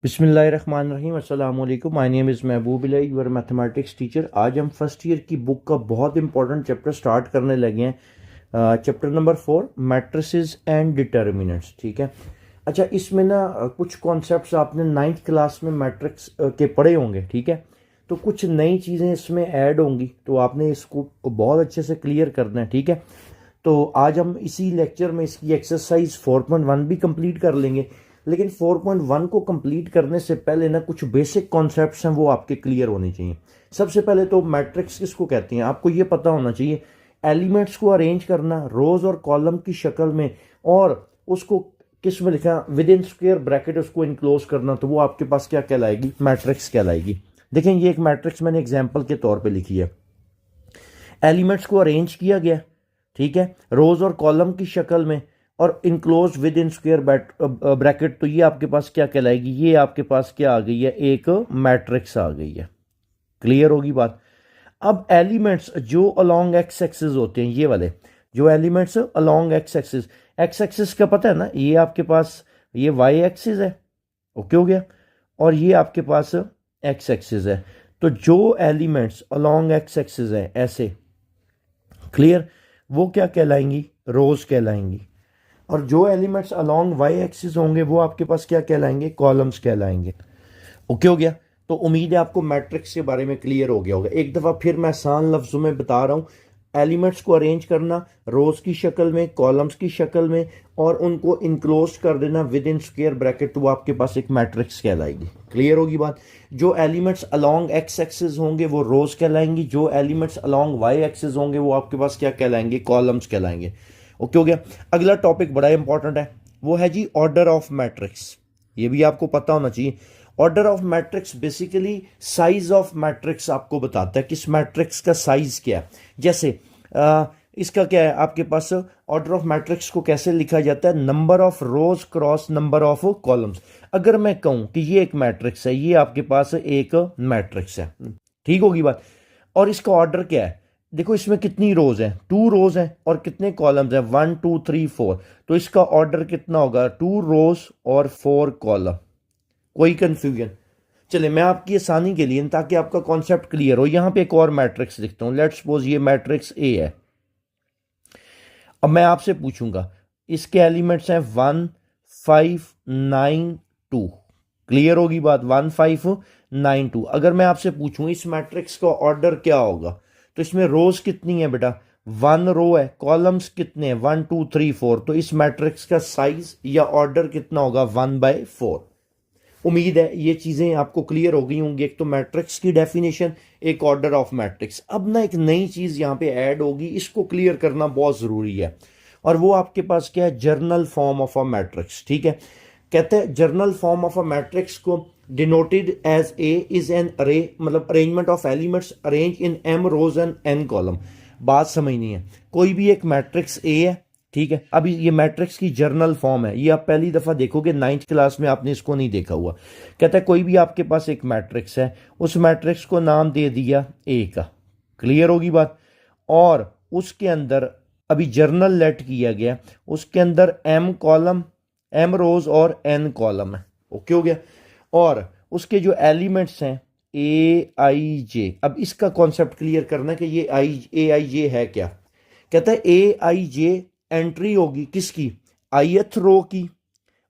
बिस्मिल्लाहिर्रहमानिर्रहीम अस्सलाम वालेकुम। My name is Mehboob Ilahi, your mathematics teacher. आज हम फर्स्ट ईयर की बुक का बहुत इंपॉर्टेंट चैप्टर स्टार्ट करने लगे हैं। Chapter number 4, matrices and determinants. ठीक है। अच्छा, इसमें ना कुछ कॉन्सेप्ट्स आपने नाइन्थ क्लास में मैट्रिक्स के पढ़े होंगे। ठीक है। तो कुछ नई चीज़ें इसमें ऐड होंगी, तो आपने इसको बहुत अच्छे से क्लियर करना है। ठीक है। तो आज हम इसी लेक्चर में इसकी एक्सरसाइज 4.1 भी कंप्लीट कर लेंगे। लेकिन 4.1 को कंप्लीट करने से पहले ना कुछ बेसिक कॉन्सेप्ट्स हैं, वो आपके क्लियर होने चाहिए। सबसे पहले तो मैट्रिक्स किसको कहते हैं, आपको ये पता होना चाहिए। एलिमेंट्स को अरेंज करना रोज और कॉलम की शक्ल में, और उसको किस में लिखा, विद इन स्क्वायर ब्रैकेट उसको इनक्लोज करना, तो वो आपके पास क्या कहलाएगी, मैट्रिक्स कहलाएगी। देखें, ये एक मैट्रिक्स मैंने एग्जाम्पल के तौर पर लिखी है। एलिमेंट्स को अरेंज किया गया, ठीक है, रोज और कॉलम की शक्ल में, और enclose with in square bracket, तो ये आपके पास क्या कहलाएगी, ये आपके पास क्या आ गई है, एक मैट्रिक्स आ गई है। क्लियर होगी बात। अब एलिमेंट्स जो अलोंग एक्स एक्सिस होते हैं, ये वाले जो एलिमेंट्स अलोंग एक्स एक्सिस का पता है ना, ये आपके पास ये वाई एक्सिस है। ओके हो गया। और ये आपके पास एक्स एक्सिस है। तो जो एलिमेंट्स अलोंग एक्स एक्सिस है ऐसे, क्लियर, वो क्या कहलाएंगी, रोज कहलाएंगी। और जो एलिमेंट्स अलोंग वाई एक्सिस होंगे वो आपके पास क्या कहलाएंगे, कॉलम्स कहलाएंगे। ओके हो गया। तो उम्मीद है आपको मैट्रिक्स के बारे में क्लियर हो गया होगा। एक दफ़ा फिर मैं आसान लफ्ज़ों में बता रहा हूँ। एलिमेंट्स को अरेंज करना रोज की शक्ल में, कॉलम्स की शक्ल में, और उनको इनक्लोज कर देना विद इन स्क्वायर ब्रैकेट, तो वो आपके पास एक मैट्रिक्स कहलाएगी। क्लियर होगी बात। जो एलिमेंट्स अलोंग एक्स एक्सिस होंगे वो रोज कहलाएंगी, जो एलिमेंट्स अलोंग वाई एक्सिस होंगे वो आपके पास क्या कहलाएंगे, कॉलम्स कहलाएंगे। ओके हो गया। अगला टॉपिक बड़ा इंपॉर्टेंट है, वो है जी ऑर्डर ऑफ मैट्रिक्स। ये भी आपको पता होना चाहिए। Order of matrix basically size of matrix आपको बताता है, किस मैट्रिक्स का साइज क्या है। जैसे इसका क्या है, आपके पास ऑर्डर ऑफ मैट्रिक्स को कैसे लिखा जाता है, number of rose cross number of columns. अगर मैं कहूं कि ये एक मैट्रिक्स है, ये आपके पास एक मैट्रिक्स है, ठीक होगी बात। और इसका ऑर्डर क्या है, देखो इसमें कितनी रोज है, 2 रोज है, और कितने कॉलम्स है, 1 2 3 4। तो इसका ऑर्डर कितना होगा, 2 रोज और 4 कॉलम। कोई कंफ्यूजन। चले, मैं आपकी आसानी के लिए, ताकि आपका कॉन्सेप्ट क्लियर हो, यहां पे एक और मैट्रिक्स लिखता हूं। लेट्स सपोज ये मैट्रिक्स ए है। अब मैं आपसे पूछूंगा, इसके एलिमेंट्स हैं 1 5 9 2। क्लियर होगी बात, 1 5 9 2। अगर मैं आपसे पूछूं इस मैट्रिक्स का ऑर्डर क्या होगा, तो इसमें रोज कितनी है बेटा, 1 रो है, कॉलम्स कितने हैं, 1 2 3 4। तो इस मैट्रिक्स का साइज या ऑर्डर कितना होगा, 1/4। उम्मीद है ये चीजें आपको क्लियर हो गई होंगी। एक तो मैट्रिक्स की डेफिनेशन, एक ऑर्डर ऑफ मैट्रिक्स। अब ना एक नई चीज यहां पे ऐड होगी, इसको क्लियर करना बहुत जरूरी है। और वो आपके पास क्या है, general form of a matrix. ठीक है। कहते हैं general form of a matrix को denoted as A is an array, मतलब arrangement of elements arrange in M rows and N columns. बात समझनी है। कोई भी एक मैट्रिक्स ए है, ठीक है। अभी ये मैट्रिक्स की जर्नल फॉर्म है, ये आप पहली दफा देखोगे, नाइन्थ क्लास में आपने इसको नहीं देखा हुआ। कहता है कोई भी आपके पास एक मैट्रिक्स है, उस मैट्रिक्स को नाम दे दिया ए का। क्लियर होगी बात। और उसके अंदर अभी जर्नल लेट किया गया, उसके अंदर एम कॉलम, एम रोज और एन कॉलम है। ओके हो गया। और उसके जो एलिमेंट्स हैं ए आई जे। अब इसका कॉन्सेप्ट क्लियर करना है कि ये ए आई जे है क्या। कहता है ए आई जे एंट्री होगी किसकी, आईएथ रो की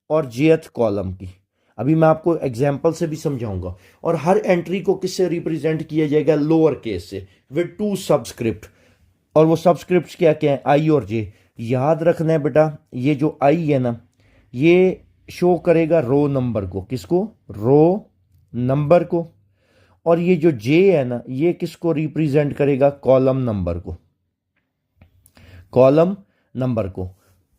और जेथ कॉलम की। अभी मैं आपको एग्जांपल से भी समझाऊंगा। और हर एंट्री को किससे रिप्रेजेंट किया जाएगा, लोअर केस से, विद 2 सब्सक्रिप्ट। और वो सब्सक्रिप्ट क्या क्या है, आई और जे। याद रखना है बेटा, ये जो आई है ना, ये शो करेगा रो नंबर को, किसको, रो नंबर को। और ये जो जे है ना, ये किसको रिप्रेजेंट करेगा, कॉलम नंबर को, कॉलम नंबर को।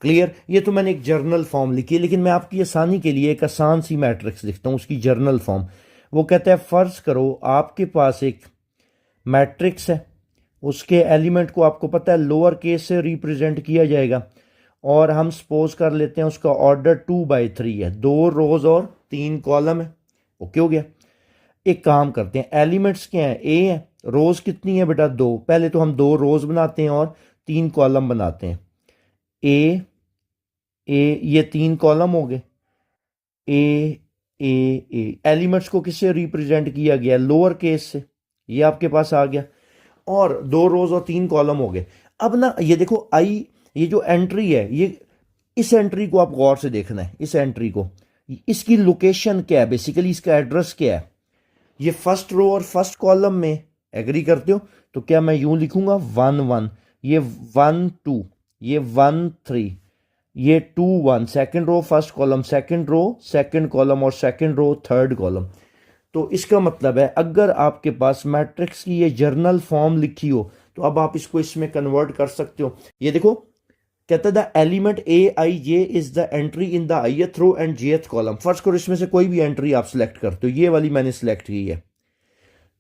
क्लियर। ये तो मैंने एक जर्नल फॉर्म लिखी है, लेकिन मैं आपकी आसानी के लिए एक आसान सी मैट्रिक्स लिखता हूं, उसकी जर्नल फॉर्म। वो कहता है फर्ज करो आपके पास एक मैट्रिक्स है, उसके एलिमेंट को आपको पता है लोअर केस से रिप्रेजेंट किया जाएगा। और हम सपोज कर लेते हैं उसका ऑर्डर 2/3 है, 2 रोज और 3 कॉलम है। ओके हो गया। एक काम करते हैं, एलिमेंट्स क्या है, ए है, रोज कितनी है बेटा, 2। पहले तो हम 2 रोज बनाते हैं और 3 कॉलम बनाते हैं। ए ए ये 3 कॉलम हो गए, ए एलिमेंट्स को किससे रिप्रेजेंट किया गया? लोअर केस से। ये आपके पास आ गया और 2 रोज और 3 कॉलम हो गए। अब ना ये देखो आई, ये जो एंट्री है, ये इस एंट्री को आप गौर से देखना है। इस एंट्री को, इसकी लोकेशन क्या है, बेसिकली इसका एड्रेस क्या है? ये फर्स्ट रो और फर्स्ट कॉलम में, एग्री करते हो? तो क्या मैं यूं लिखूंगा 1 1, ये 1 2, ये 1 3, ये 2 1, second row first column, second row second column और सेकंड रो थर्ड कॉलम। तो इसका मतलब है अगर आपके पास मैट्रिक्स की ये जर्नल फॉर्म लिखी हो तो अब आप इसको इसमें कन्वर्ट कर सकते हो। ये देखो, कहता है the element A I J is the entry in the ith row and jth column. First करो इसमें से कोई भी एंट्री आप सिलेक्ट करते हो, ये वाली मैंने सिलेक्ट की है।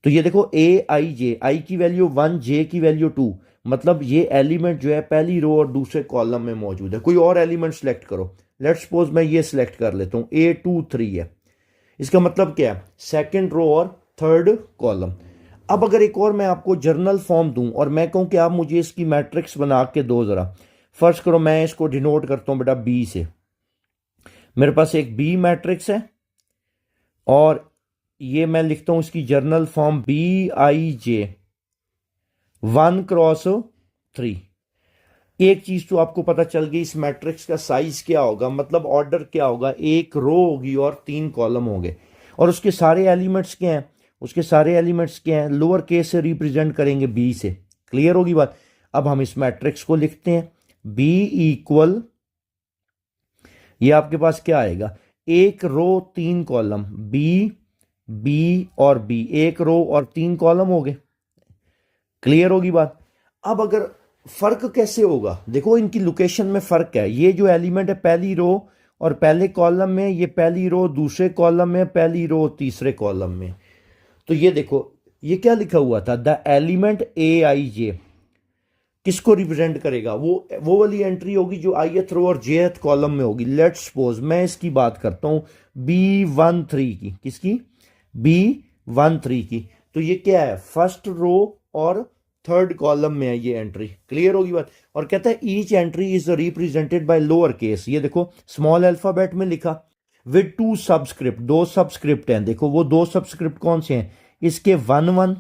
तो ये देखो ए आई जे, आई की वैल्यू 1, जे की वैल्यू 2, मतलब ये एलिमेंट जो है पहली रो और दूसरे कॉलम में मौजूद है। कोई और एलिमेंट सिलेक्ट करो, लेट्स सपोज मैं ये सिलेक्ट कर लेता हूँ, A2 3 है। इसका मतलब क्या है? सेकंड रो और थर्ड कॉलम। अब अगर एक और मैं आपको जर्नल फॉर्म दूं और मैं कहूं कि आप मुझे इसकी मैट्रिक्स बना के दो जरा। फर्स्ट करो मैं इसको डिनोट करता हूं बेटा बी से। मेरे पास एक बी मैट्रिक्स है और ये मैं लिखता हूं इसकी जर्नल फॉर्म BIJ 1×3। एक चीज तो आपको पता चल गई, इस मैट्रिक्स का साइज क्या होगा, मतलब ऑर्डर क्या होगा। एक रो होगी और 3 कॉलम होंगे और उसके सारे एलिमेंट्स क्या हैं? उसके सारे एलिमेंट्स क्या हैं? लोअर केस से रिप्रेजेंट करेंगे बी से। क्लियर होगी बात? अब हम इस मैट्रिक्स को लिखते हैं B इक्वल, ये आपके पास क्या आएगा? एक रो 3 कॉलम, B और B, एक रो और 3 कॉलम हो गए। क्लियर होगी बात? अब अगर फर्क कैसे होगा, देखो इनकी लोकेशन में फर्क है। ये जो एलिमेंट है पहली रो और पहले कॉलम में, ये पहली रो दूसरे कॉलम में, पहली रो तीसरे कॉलम में। तो ये देखो, ये क्या लिखा हुआ था? द एलिमेंट AIJ किसको रिप्रेजेंट करेगा? वो वाली एंट्री होगी जो ith रो और jth कॉलम में होगी। लेट्स सपोज मैं इसकी बात करता हूं B13 की। किसकी? B13 की। तो ये क्या है? फर्स्ट रो और थर्ड कॉलम में है ये एंट्री। क्लियर होगी बात? और कहता है each entry is represented by lower case. ये देखो स्मॉल अल्फाबेट में लिखा विद 2 सबस्क्रिप्ट, 2 सबस्क्रिप्ट हैं। देखो वो 2 सबस्क्रिप्ट कौन से हैं? इसके 1 1,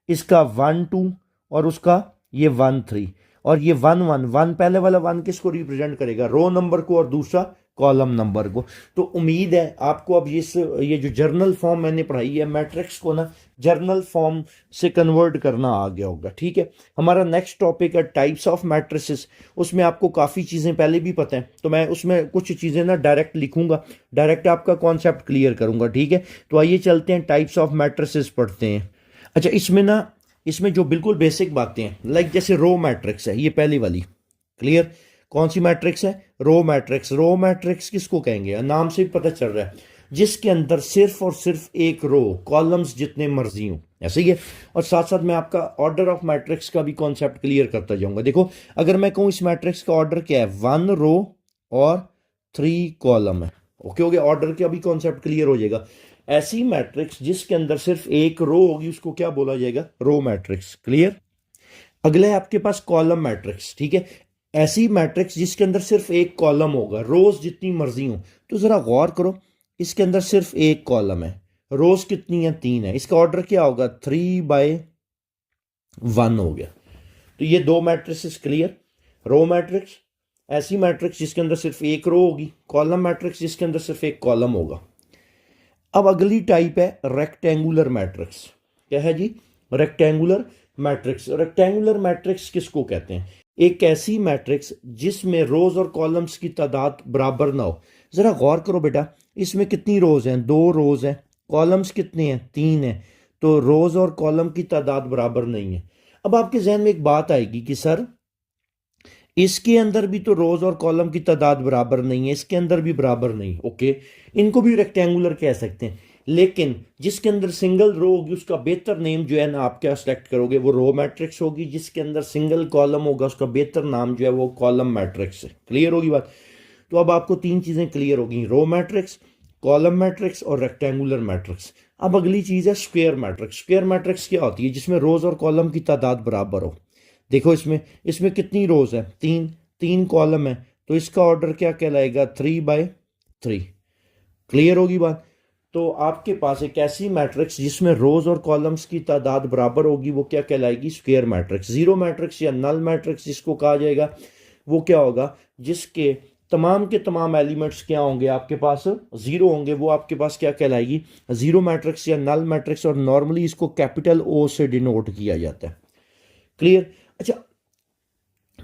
इसका 1 2 और उसका ये 1 3। और ये 1 1 1 पहले वाला 1 किसको रिप्रेजेंट करेगा? रो नंबर को और दूसरा कॉलम नंबर को। तो उम्मीद है आपको अब ये जो जर्नल फॉर्म मैंने पढ़ाई है मैट्रिक्स को ना जर्नल फॉर्म से कन्वर्ट करना आ गया होगा। ठीक है, हमारा नेक्स्ट टॉपिक है टाइप्स ऑफ मैट्रिसेस। उसमें आपको काफ़ी चीज़ें पहले भी पता है, तो मैं उसमें कुछ चीज़ें ना डायरेक्ट लिखूंगा, डायरेक्ट आपका कॉन्सेप्ट क्लियर करूंगा। ठीक है, तो आइए चलते हैं टाइप्स ऑफ मैट्रिसेस पढ़ते हैं। अच्छा, इसमें जो बिल्कुल बेसिक बातें हैं, लाइक जैसे रो मैट्रिक्स है, ये पहली वाली। क्लियर? कौन सी मैट्रिक्स है? Row matrix. रो मैट्रिक्स किसको कहेंगे? नाम से भी पता चल रहा है, जिसके अंदर सिर्फ और सिर्फ एक रो, कॉलम्स जितने मर्जी हो, ऐसे ही है। और साथ साथ मैं आपका ऑर्डर ऑफ मैट्रिक्स का भी कॉन्सेप्ट क्लियर करता जाऊंगा। देखो अगर मैं कहूं इस मैट्रिक्स का ऑर्डर क्या है, 1 रो और 3 कॉलम है। ओके हो गया, ऑर्डर का भी कॉन्सेप्ट क्लियर हो जाएगा। ऐसी मैट्रिक्स जिसके अंदर सिर्फ एक रो होगी उसको क्या बोला जाएगा? Row matrix. क्लियर? अगला है आपके पास कॉलम मैट्रिक्स। ठीक है, ऐसी मैट्रिक्स जिसके अंदर सिर्फ एक कॉलम होगा, रोज जितनी मर्जी हो। तो जरा गौर करो, इसके अंदर सिर्फ एक कॉलम है, रोज कितनी है? 3 है। इसका ऑर्डर क्या होगा? 3/1 हो गया। तो ये 2 मैट्रिक्स क्लियर। रो मैट्रिक्स, ऐसी मैट्रिक्स जिसके अंदर सिर्फ एक रो होगी। कॉलम मैट्रिक्स जिसके अंदर सिर्फ एक कॉलम होगा। अब अगली टाइप है रेक्टेंगुलर मैट्रिक्स। क्या है जी? Rectangular matrix. रेक्टेंगुलर मैट्रिक्स किसको कहते हैं? एक ऐसी मैट्रिक्स जिसमें रोज और कॉलम्स की तादाद बराबर ना हो। जरा गौर करो बेटा, इसमें कितनी रोज हैं? 2 रोज हैं। कॉलम्स कितने हैं? 3 हैं। तो रोज और कॉलम की तादाद बराबर नहीं है। अब आपके जहन में एक बात आएगी कि सर इसके अंदर भी तो रोज और कॉलम की तादाद बराबर नहीं है, इसके अंदर भी बराबर नहीं। ओके, इनको भी रेक्टेंगुलर कह सकते हैं, लेकिन जिसके अंदर सिंगल रो होगी उसका बेहतर नेम जो है ना आप क्या सेलेक्ट करोगे? वो रो मैट्रिक्स होगी। जिसके अंदर सिंगल कॉलम होगा उसका बेहतर नाम जो है वो कॉलम मैट्रिक्स है। क्लियर होगी बात? तो अब आपको 3 चीजें क्लियर होगी, रो मैट्रिक्स, कॉलम मैट्रिक्स और रेक्टेंगुलर मैट्रिक्स। अब अगली चीज है स्क्वायर मैट्रिक्स। स्क्वायर मैट्रिक्स क्या होती है? जिसमें रोज और कॉलम की तादाद बराबर हो। देखो इसमें कितनी रोज है? 3 कॉलम है। तो इसका ऑर्डर क्या कहलाएगा? 3/3। क्लियर होगी बात। तो आपके पास एक ऐसी मैट्रिक्स जिसमें रोज और कॉलम्स की तादाद बराबर होगी, वो क्या कहलाएगी? Square matrix. जीरो मैट्रिक्स या नल मैट्रिक्स जिसको कहा जाएगा, वो क्या होगा? जिसके तमाम के तमाम एलिमेंट्स क्या होंगे? आपके पास जीरो होंगे, वो आपके पास क्या कहलाएगी? जीरो मैट्रिक्स या नल मैट्रिक्स। और नॉर्मली इसको कैपिटल ओ से डिनोट किया जाता है। क्लियर? अच्छा,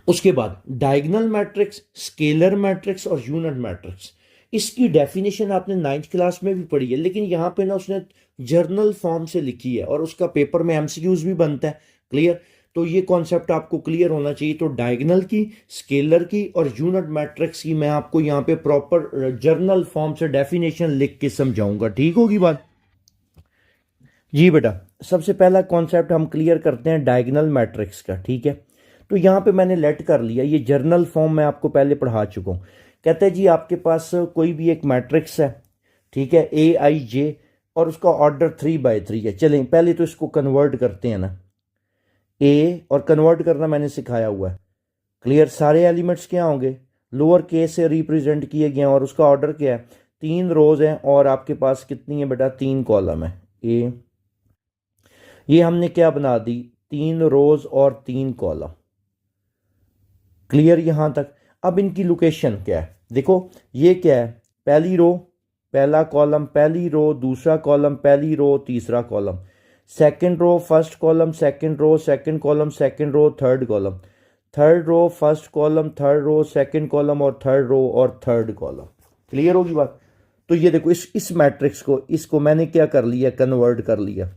उसके बाद डायगोनल मैट्रिक्स, स्केलर मैट्रिक्स और यूनिट मैट्रिक्स। इसकी डेफिनेशन आपने 9th क्लास में भी पढ़ी है, लेकिन यहाँ पे ना उसने जर्नल फॉर्म से लिखी है और उसका पेपर में एमसीक्यूज भी बनता है। क्लियर? तो ये कॉन्सेप्ट आपको क्लियर होना चाहिए। तो डायगोनल की, स्केलर की और यूनिट मैट्रिक्स की मैं आपको यहाँ पे प्रॉपर जर्नल फॉर्म से डेफिनेशन लिख के समझाऊंगा। ठीक होगी बात? जी बेटा, सबसे पहला कॉन्सेप्ट हम क्लियर करते हैं डायगोनल मैट्रिक्स का। ठीक है, तो यहाँ पे मैंने लेट कर लिया, ये जर्नल फॉर्म मैं आपको पहले पढ़ा चुका हूँ। कहते हैं जी आपके पास कोई भी एक मैट्रिक्स है, ठीक है, ए आई जे, और उसका ऑर्डर 3/3 है। चलें पहले तो इसको कन्वर्ट करते हैं ना। ए, और कन्वर्ट करना मैंने सिखाया हुआ है। क्लियर? सारे एलिमेंट्स क्या होंगे? लोअर केस से रिप्रेजेंट किए गए हैं और उसका ऑर्डर क्या है? 3 रोज हैं और आपके पास कितनी है बेटा? 3 कॉलम है। ए, ये हमने क्या बना दी? 3 रोज और 3 कॉलम। क्लियर यहां तक? अब इनकी लोकेशन क्या है? देखो ये क्या है? पहली रो, पहला कॉलम, पहली रो, दूसरा कॉलम, पहली रो, तीसरा column, second row, first column, second row, second column, second row, third column, third row, first column, third row, second column और थर्ड रो और थर्ड कॉलम। क्लियर होगी बात? तो ये देखो इस मैट्रिक्स को, इसको मैंने क्या कर लिया? कन्वर्ट कर लिया।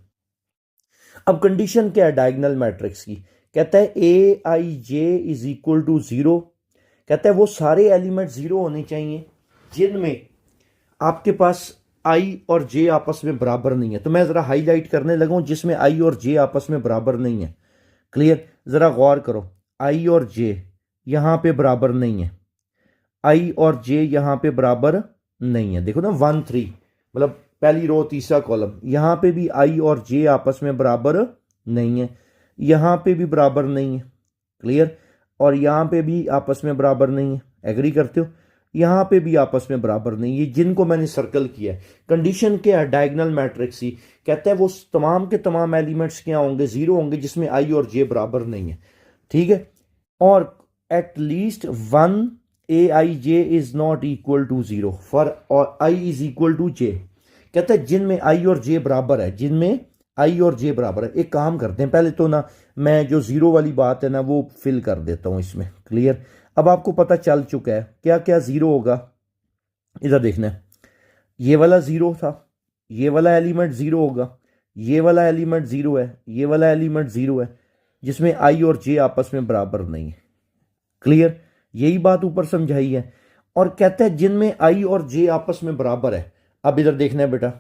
अब कंडीशन क्या है डायगोनल मैट्रिक्स की? कहता है ए I J is equal to 0। कहता है वो सारे एलिमेंट 0 होने चाहिए जिनमें आपके पास आई और जे आपस में बराबर नहीं है। तो मैं जरा हाईलाइट करने लगा हूं जिसमें आई और जे आपस में बराबर नहीं है। क्लियर? जरा गौर करो, आई और जे यहां पे बराबर नहीं है, आई और जे यहां पे बराबर नहीं है। देखो ना 1 3, मतलब पहली रो तीसरा कॉलम, यहां पे भी आई और जे आपस में बराबर नहीं है, यहां पे भी बराबर नहीं है। क्लियर? और यहां पे भी आपस में बराबर नहीं है। एग्री करते हो? यहां पे भी आपस में बराबर नहीं है, जिनको मैंने सर्कल किया है। कंडीशन क्या है डायगोनल मैट्रिक्स की? कहता है वो तमाम के तमाम एलिमेंट्स क्या होंगे? 0 होंगे जिसमें आई और जे बराबर नहीं है। ठीक है? और at least 1 A I J is not equal to 0 for और I is equal to J. कहता है जिनमें आई और जे बराबर है, जिनमें आई और जे बराबर है। एक काम करते हैं, पहले तो ना मैं जो 0 वाली बात है ना वो फिल कर देता हूं इसमें। क्लियर? अब आपको पता चल चुका है क्या क्या 0 होगा। इधर देखना है, ये वाला 0 था, ये वाला एलिमेंट 0 होगा, ये वाला एलिमेंट 0 है, ये वाला एलिमेंट 0 है, जिसमें आई और जे आपस में बराबर नहीं है। क्लियर? यही बात ऊपर समझाई है। और कहता है जिनमें आई और जे आपस में बराबर है। अब इधर देखना है बेटा,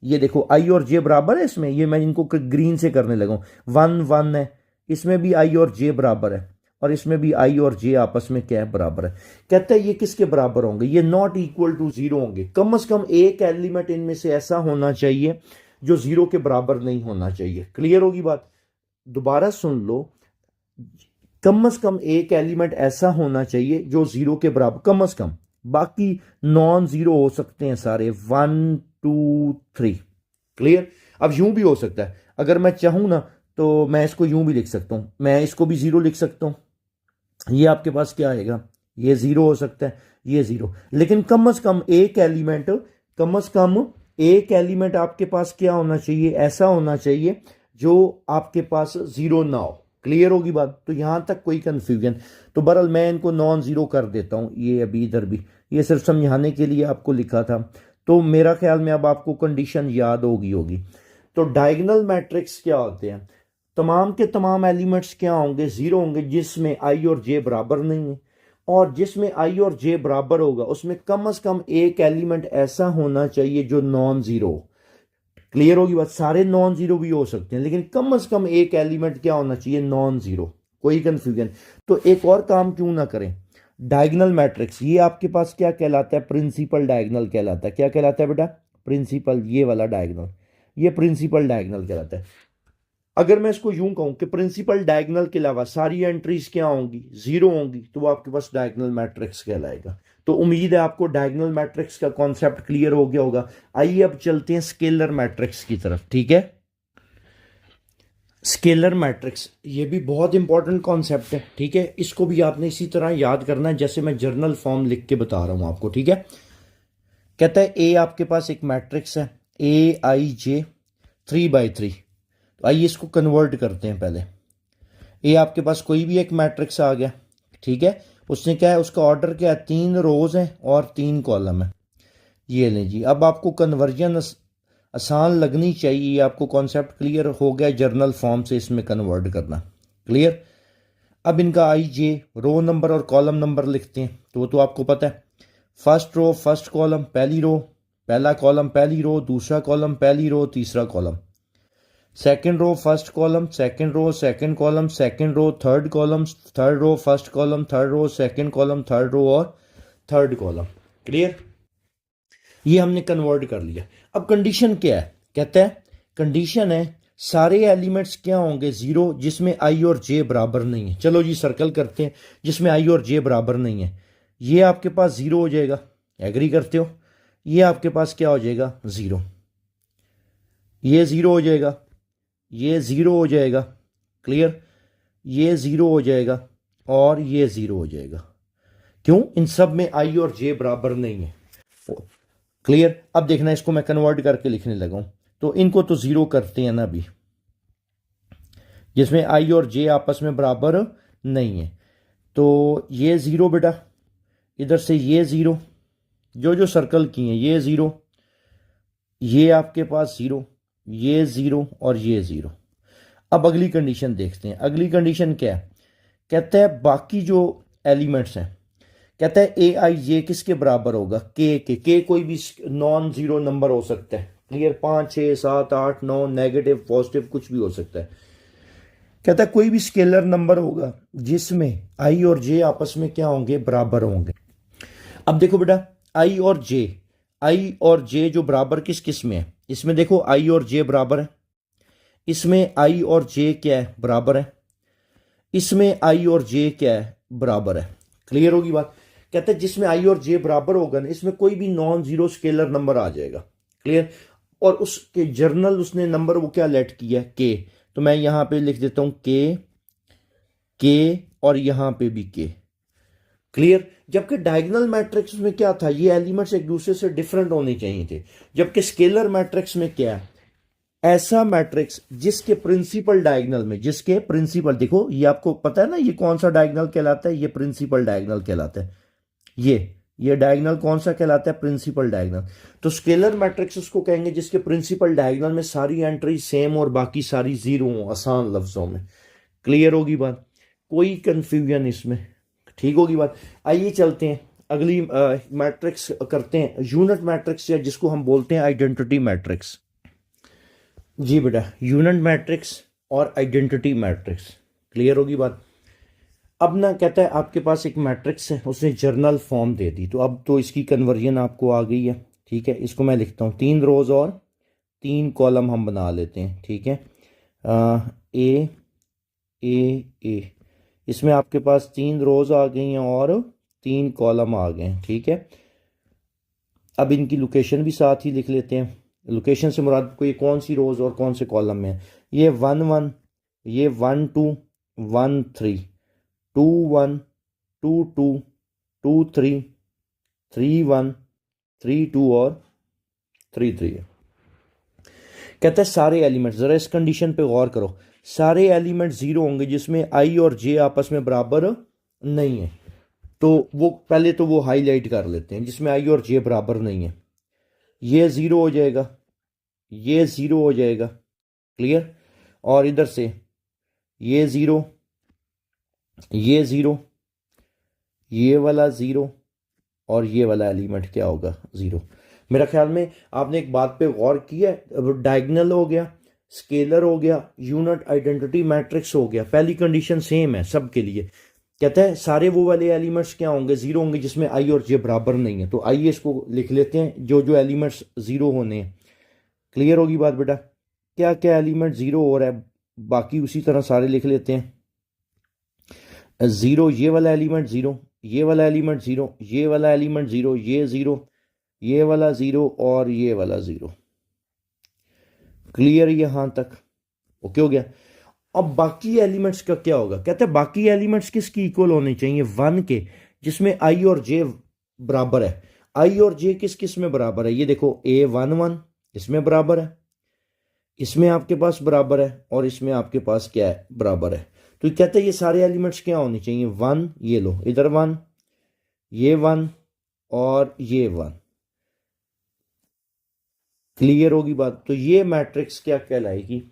ये देखो आई और जे बराबर है इसमें, ये मैं इनको ग्रीन से करने लगा हूं। 1 1 है, इसमें भी आई और जे बराबर है, और इसमें भी आई और जे आपस में क्या है? बराबर है। कहता है ये किसके बराबर होंगे? ये नॉट इक्वल टू 0 होंगे। कम से कम एक एलिमेंट इनमें से ऐसा होना चाहिए जो 0 के बराबर नहीं होना चाहिए। क्लियर होगी बात? दोबारा सुन लो, कम से कम एक एलिमेंट ऐसा होना चाहिए जो 0 के बराबर, कम से कम। बाकी नॉन 0 हो सकते हैं सारे, 1 2 3। क्लियर? अब यूं भी हो सकता है, अगर मैं चाहूं ना तो मैं इसको यूं भी लिख सकता हूं, मैं इसको भी 0 लिख सकता हूं। ये आपके पास क्या आएगा? ये 0 हो सकता है, ये 0। लेकिन कम से कम एक एलिमेंट, कम से कम एक एलिमेंट आपके पास क्या होना चाहिए? ऐसा होना चाहिए जो आपके पास 0 ना हो। क्लियर होगी बात? तो यहां तक कोई कंफ्यूजन? तो बहरहाल मैं इनको नॉन 0 कर देता हूं, ये अभी इधर भी, ये सिर्फ समझाने के लिए आपको लिखा था। तो मेरा ख्याल में अब आपको कंडीशन याद होगी। तो डायगोनल मैट्रिक्स क्या होते हैं? तमाम के तमाम एलिमेंट्स क्या होंगे? 0 होंगे जिसमें आई और जे बराबर नहीं है, और जिसमें आई और जे बराबर होगा उसमें कम से कम एक एलिमेंट ऐसा होना चाहिए जो नॉन 0 हो। क्लियर होगी बात? सारे नॉन 0 भी हो सकते हैं, लेकिन कम से कम एक एलिमेंट क्या होना चाहिए? नॉन 0। कोई कंफ्यूजन? तो एक और काम क्यों ना करें, डायगोनल मैट्रिक्स ये आपके पास क्या कहलाता है? प्रिंसिपल डायगोनल कहलाता है। क्या कहलाता है बेटा? प्रिंसिपल, ये वाला डायगोनल, ये प्रिंसिपल डायगोनल कहलाता है। अगर मैं इसको यूं कहूं कि प्रिंसिपल डायगोनल के अलावा सारी एंट्रीज क्या होंगी? 0 होंगी, तो वो आपके पास डायगोनल मैट्रिक्स कहलाएगा। तो उम्मीद है आपको डायगोनल मैट्रिक्स का कॉन्सेप्ट क्लियर हो गया होगा। आइए अब चलते हैं स्केलर मैट्रिक्स की तरफ, ठीक है। स्केलर मैट्रिक्स ये भी बहुत इंपॉर्टेंट कॉन्सेप्ट है, ठीक है। इसको भी आपने इसी तरह याद करना है जैसे मैं जर्नल फॉर्म लिख के बता रहा हूं आपको, ठीक है। कहता है ए आपके पास एक मैट्रिक्स है, ए आई जे 3/3। तो आइए इसको कन्वर्ट करते हैं पहले। ए आपके पास कोई भी एक मैट्रिक्स आ गया, ठीक है। उसने क्या है, उसका ऑर्डर क्या है, 3 रोज है और 3 कॉलम है। ये लें जी, अब आपको कन्वर्जन आसान लगनी चाहिए, आपको कॉन्सेप्ट क्लियर हो गया जर्नल फॉर्म से इसमें कन्वर्ट करना, क्लियर। अब इनका आई जे रो नंबर और कॉलम नंबर लिखते हैं, तो वो तो आपको पता है। फर्स्ट रो फर्स्ट कॉलम पहली रो, पहला कॉलम पहली रो, दूसरा कॉलम पहली रो, तीसरा column. Second row first column, second row second column, second row third column, third row first column, third row second column, third row और third column, clear. ये हमने convert कर लिया। अब कंडीशन क्या है, कहता है कंडीशन है सारे एलिमेंट्स क्या होंगे, जीरो जिसमें आई और जे बराबर नहीं है। चलो जी सर्कल करते हैं, जिसमें आई और जे बराबर नहीं है, ये आपके पास जीरो हो जाएगा, एग्री करते हो। ये आपके पास क्या हो जाएगा, जीरो। ये जीरो हो जाएगा, ये ज़ीरो हो जाएगा, क्लियर। ये ज़ीरो हो जाएगा और ये ज़ीरो हो जाएगा। क्यों, इन सब में आई और जे बराबर नहीं है, क्लियर। अब देखना इसको मैं कन्वर्ट करके लिखने लगा हूं, तो इनको तो ज़ीरो करते हैं ना अभी, जिसमें आई और जे आपस में बराबर नहीं है। तो ये ज़ीरो बेटा, इधर से ये ज़ीरो, जो जो सर्कल किए हैं ये ज़ीरो, ये आपके पास ज़ीरो, ये ज़ीरो और ये ज़ीरो। अब अगली कंडीशन देखते हैं। अगली कंडीशन क्या है, कहता है बाकी जो एलिमेंट्स हैं, कहता है ए आई जे किसके बराबर होगा, के कोई भी नॉन जीरो नंबर हो सकता है, क्लियर। 5 6 7 8 9 नेगेटिव पॉजिटिव कुछ भी हो सकता है। कहता है कोई भी स्केलर नंबर होगा जिसमें आई और जे आपस में क्या होंगे, बराबर होंगे। अब देखो बेटा, आई और जे जो बराबर किस किस में है, इसमें देखो आई और जे बराबर है, इसमें आई और जे क्या है, बराबर है, इसमें आई और जे क्या है, बराबर है, क्लियर होगी बात। कहते हैं जिसमें आई और जे बराबर होगा ना, इसमें कोई भी नॉन जीरो स्केलर नंबर आ जाएगा, क्लियर। और उसके जर्नल उसने नंबर वो क्या लेट किया है, के। तो मैं यहां पे लिख देता हूं के और यहां पे भी के, क्लियर। जबकि डायगोनल मैट्रिक्स में क्या था, ये एलिमेंट्स एक दूसरे से डिफरेंट होने चाहिए थे। जबकि स्केलर मैट्रिक्स में क्या है, ऐसा मैट्रिक्स जिसके प्रिंसिपल डायगोनल में, जिसके प्रिंसिपल, देखो ये आपको पता है ना, ये कौन सा डायगोनल कहलाता है, ये प्रिंसिपल डायगोनल कहलाता है। ये डायगोनल कौन सा कहलाता है, प्रिंसिपल डायगोनल। तो स्केलर मैट्रिक्स उसको कहेंगे जिसके प्रिंसिपल डायगोनल में सारी एंट्री सेम और बाकी सारी जीरो हो, आसान लफ्जों में, क्लियर होगी बात, कोई कंफ्यूजन इसमें, ठीक होगी बात। आइए चलते हैं अगली मैट्रिक्स करते हैं, यूनिट मैट्रिक्स, या जिसको हम बोलते हैं आइडेंटिटी मैट्रिक्स। जी बेटा, यूनिट मैट्रिक्स और आइडेंटिटी मैट्रिक्स, क्लियर होगी बात। अब ना कहता है आपके पास एक मैट्रिक्स है, उसने जर्नल फॉर्म दे दी, तो अब तो इसकी कन्वर्जन आपको आ गई है, ठीक है। इसको मैं लिखता हूँ 3 रोज और 3 कॉलम हम बना लेते हैं, ठीक है। ए ए ए, इसमें आपके पास 3 रोज आ गई हैं और 3 कॉलम आ गए हैं, ठीक है। अब इनकी लोकेशन भी साथ ही लिख लेते हैं। लोकेशन से मुराद को ये कौन सी रोज और कौन से कॉलम में है। ये 1 1, ये 1 2 1 3, 2 1 2 2 2 3 3 1 3 2 और 3 3 है। कहता है सारे एलिमेंट्स, जरा इस कंडीशन पे गौर करो, सारे एलिमेंट जीरो होंगे जिसमें आई और जे आपस में बराबर नहीं है। तो वो पहले तो वो हाईलाइट कर लेते हैं, जिसमें आई और जे बराबर नहीं है। ये जीरो हो जाएगा, ये जीरो हो जाएगा, क्लियर। और इधर से ये जीरो, ये जीरो, ये वाला जीरो और ये वाला एलिमेंट क्या होगा, जीरो। मेरा ख्याल में आपने एक बात पे गौर किया है, डायगोनल हो गया, स्केलर हो गया, यूनिट आइडेंटिटी मैट्रिक्स हो गया, पहली कंडीशन सेम है सबके लिए। कहता है सारे वो वाले एलिमेंट्स क्या होंगे, जीरो होंगे जिसमें आई और जे बराबर नहीं है। तो आइए इसको लिख लेते हैं, जो जो एलिमेंट्स जीरो होने हैं, क्लियर होगी बात बेटा। क्या क्या एलिमेंट जीरो हो रहा है, बाकी उसी तरह सारे लिख लेते हैं। ज़ीरो, ये वाला एलिमेंट ज़ीरो, ये वाला एलिमेंट ज़ीरो, ये वाला एलिमेंट ज़ीरो, ये ज़ीरो, ये वाला ज़ीरो और ये वाला ज़ीरो। क्लियर यहाँ तक? ओके हो गया। अब बाकी एलिमेंट्स का क्या होगा? कहते हैं बाकी एलिमेंट्स किसकी इक्वल होने चाहिए? वन के, जिसमें आई और जे बराबर है। आई और जे किस किस में बराबर है? ये देखो, ए वन वन इसमें बराबर है, इसमें आपके पास बराबर है, और इसमें आपके पास क्या है? बराबर है। तो कहते हैं ये सारे एलिमेंट्स क्या होने चाहिए? वन। ये लो इधर वन, ये वन और ये वन। क्लियर होगी बात? तो ये मैट्रिक्स क्या कहलाएगी?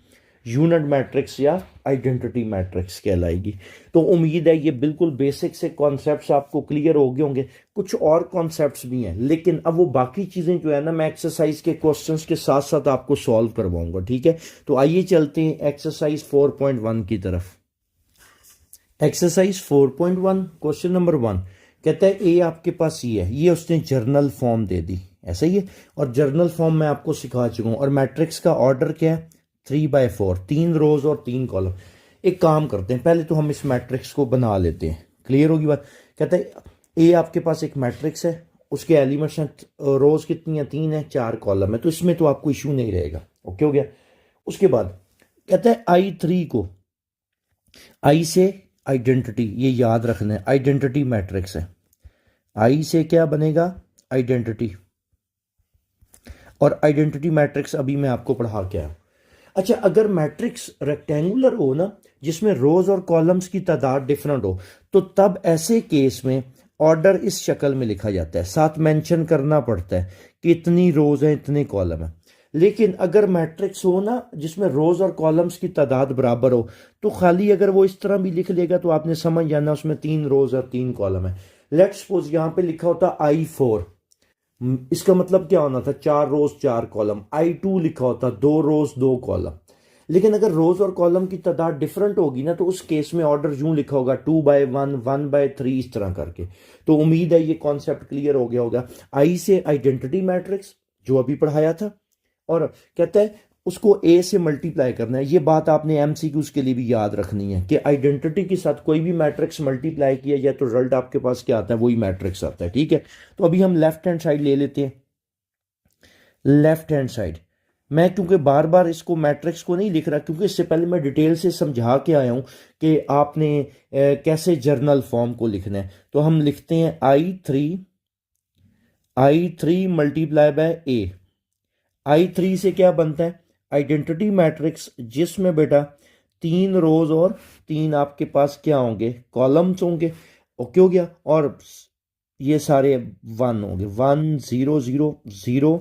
यूनिट मैट्रिक्स या आइडेंटिटी मैट्रिक्स कहलाएगी। तो उम्मीद है ये बिल्कुल बेसिक से कॉन्सेप्ट्स आपको क्लियर हो गए होंगे। कुछ और कॉन्सेप्ट्स भी हैं, लेकिन अब वो बाकी चीज़ें जो है ना, मैं एक्सरसाइज के क्वेश्चंस के साथ साथ आपको सॉल्व करवाऊंगा, ठीक है? तो आइए चलते हैं एक्सरसाइज 4.1 की तरफ। एक्सरसाइज 4.1 क्वेश्चन नंबर 1 कहता है ए आपके पास ये उसने जर्नल फॉर्म दे दी, ऐसा ही है। और जर्नल फॉर्म मैं आपको सिखा चुका हूँ। और मैट्रिक्स का ऑर्डर क्या है? 3/4, 3 रोज और 3 कॉलम। एक काम करते हैं, पहले तो हम इस मैट्रिक्स को बना लेते हैं। क्लियर होगी बात? कहता है ए आपके पास एक मैट्रिक्स है, उसके एलिमेंट्स हैं, रोज कितनी है? 3 है, 4 कॉलम है, तो इसमें तो आपको इशू नहीं रहेगा। ओके हो गया। उसके बाद कहता है I3 को, आई से आइडेंटिटी, ये याद रखना है, आइडेंटिटी मैट्रिक्स है। आई से क्या बनेगा? आइडेंटिटी। और आइडेंटिटी मैट्रिक्स अभी मैं आपको पढ़ा के आया। अच्छा, अगर मैट्रिक्स रेक्टेंगुलर हो ना, जिसमें रोज और कॉलम्स की तादाद डिफरेंट हो, तो तब ऐसे केस में ऑर्डर इस शक्ल में लिखा जाता है, साथ मेंशन करना पड़ता है कि इतनी रोज है, इतने कॉलम है। लेकिन अगर मैट्रिक्स हो ना जिसमें रोज और कॉलम्स की तादाद बराबर हो, तो खाली अगर वो इस तरह भी लिख लेगा तो आपने समझ जाना उसमें 3 रोज और 3 कॉलम है। लेट्स सपोज यहां पे लिखा होता I4, इसका मतलब क्या होना था? 4 रोज 4 कॉलम। I2 लिखा होता 2 रोज 2 कॉलम। लेकिन अगर रोज और कॉलम की तादाद डिफरेंट होगी ना, तो उस केस में ऑर्डर यूं लिखा होगा 2/1, 1/3, इस तरह करके। तो उम्मीद है ये कॉन्सेप्ट क्लियर हो गया होगा। आई से आइडेंटिटी मैट्रिक्स जो अभी पढ़ाया था, और कहता है उसको ए से मल्टीप्लाई करना है। ये बात आपने एमसीक्यूज के लिए भी याद रखनी है कि आइडेंटिटी के साथ कोई भी मैट्रिक्स मल्टीप्लाई किया जाए तो रिजल्ट आपके पास क्या आता है? वही मैट्रिक्स आता है, ठीक है? तो अभी हम लेफ्ट हैंड साइड ले लेते हैं। लेफ्ट हैंड साइड मैं क्योंकि बार बार इसको मैट्रिक्स को नहीं लिख रहा, क्योंकि इससे पहले मैं डिटेल से समझा के आया हूं कि आपने कैसे जर्नल फॉर्म को लिखना है। तो हम लिखते हैं I3 मल्टीप्लाई बाय ए। I3 से क्या बनता है? आइडेंटिटी मैट्रिक्स, जिसमें बेटा 3 रोज और 3 आपके पास क्या होंगे? कॉलम्स होंगे। ओके हो गया। और ये सारे 1 होंगे, 1 0 0 0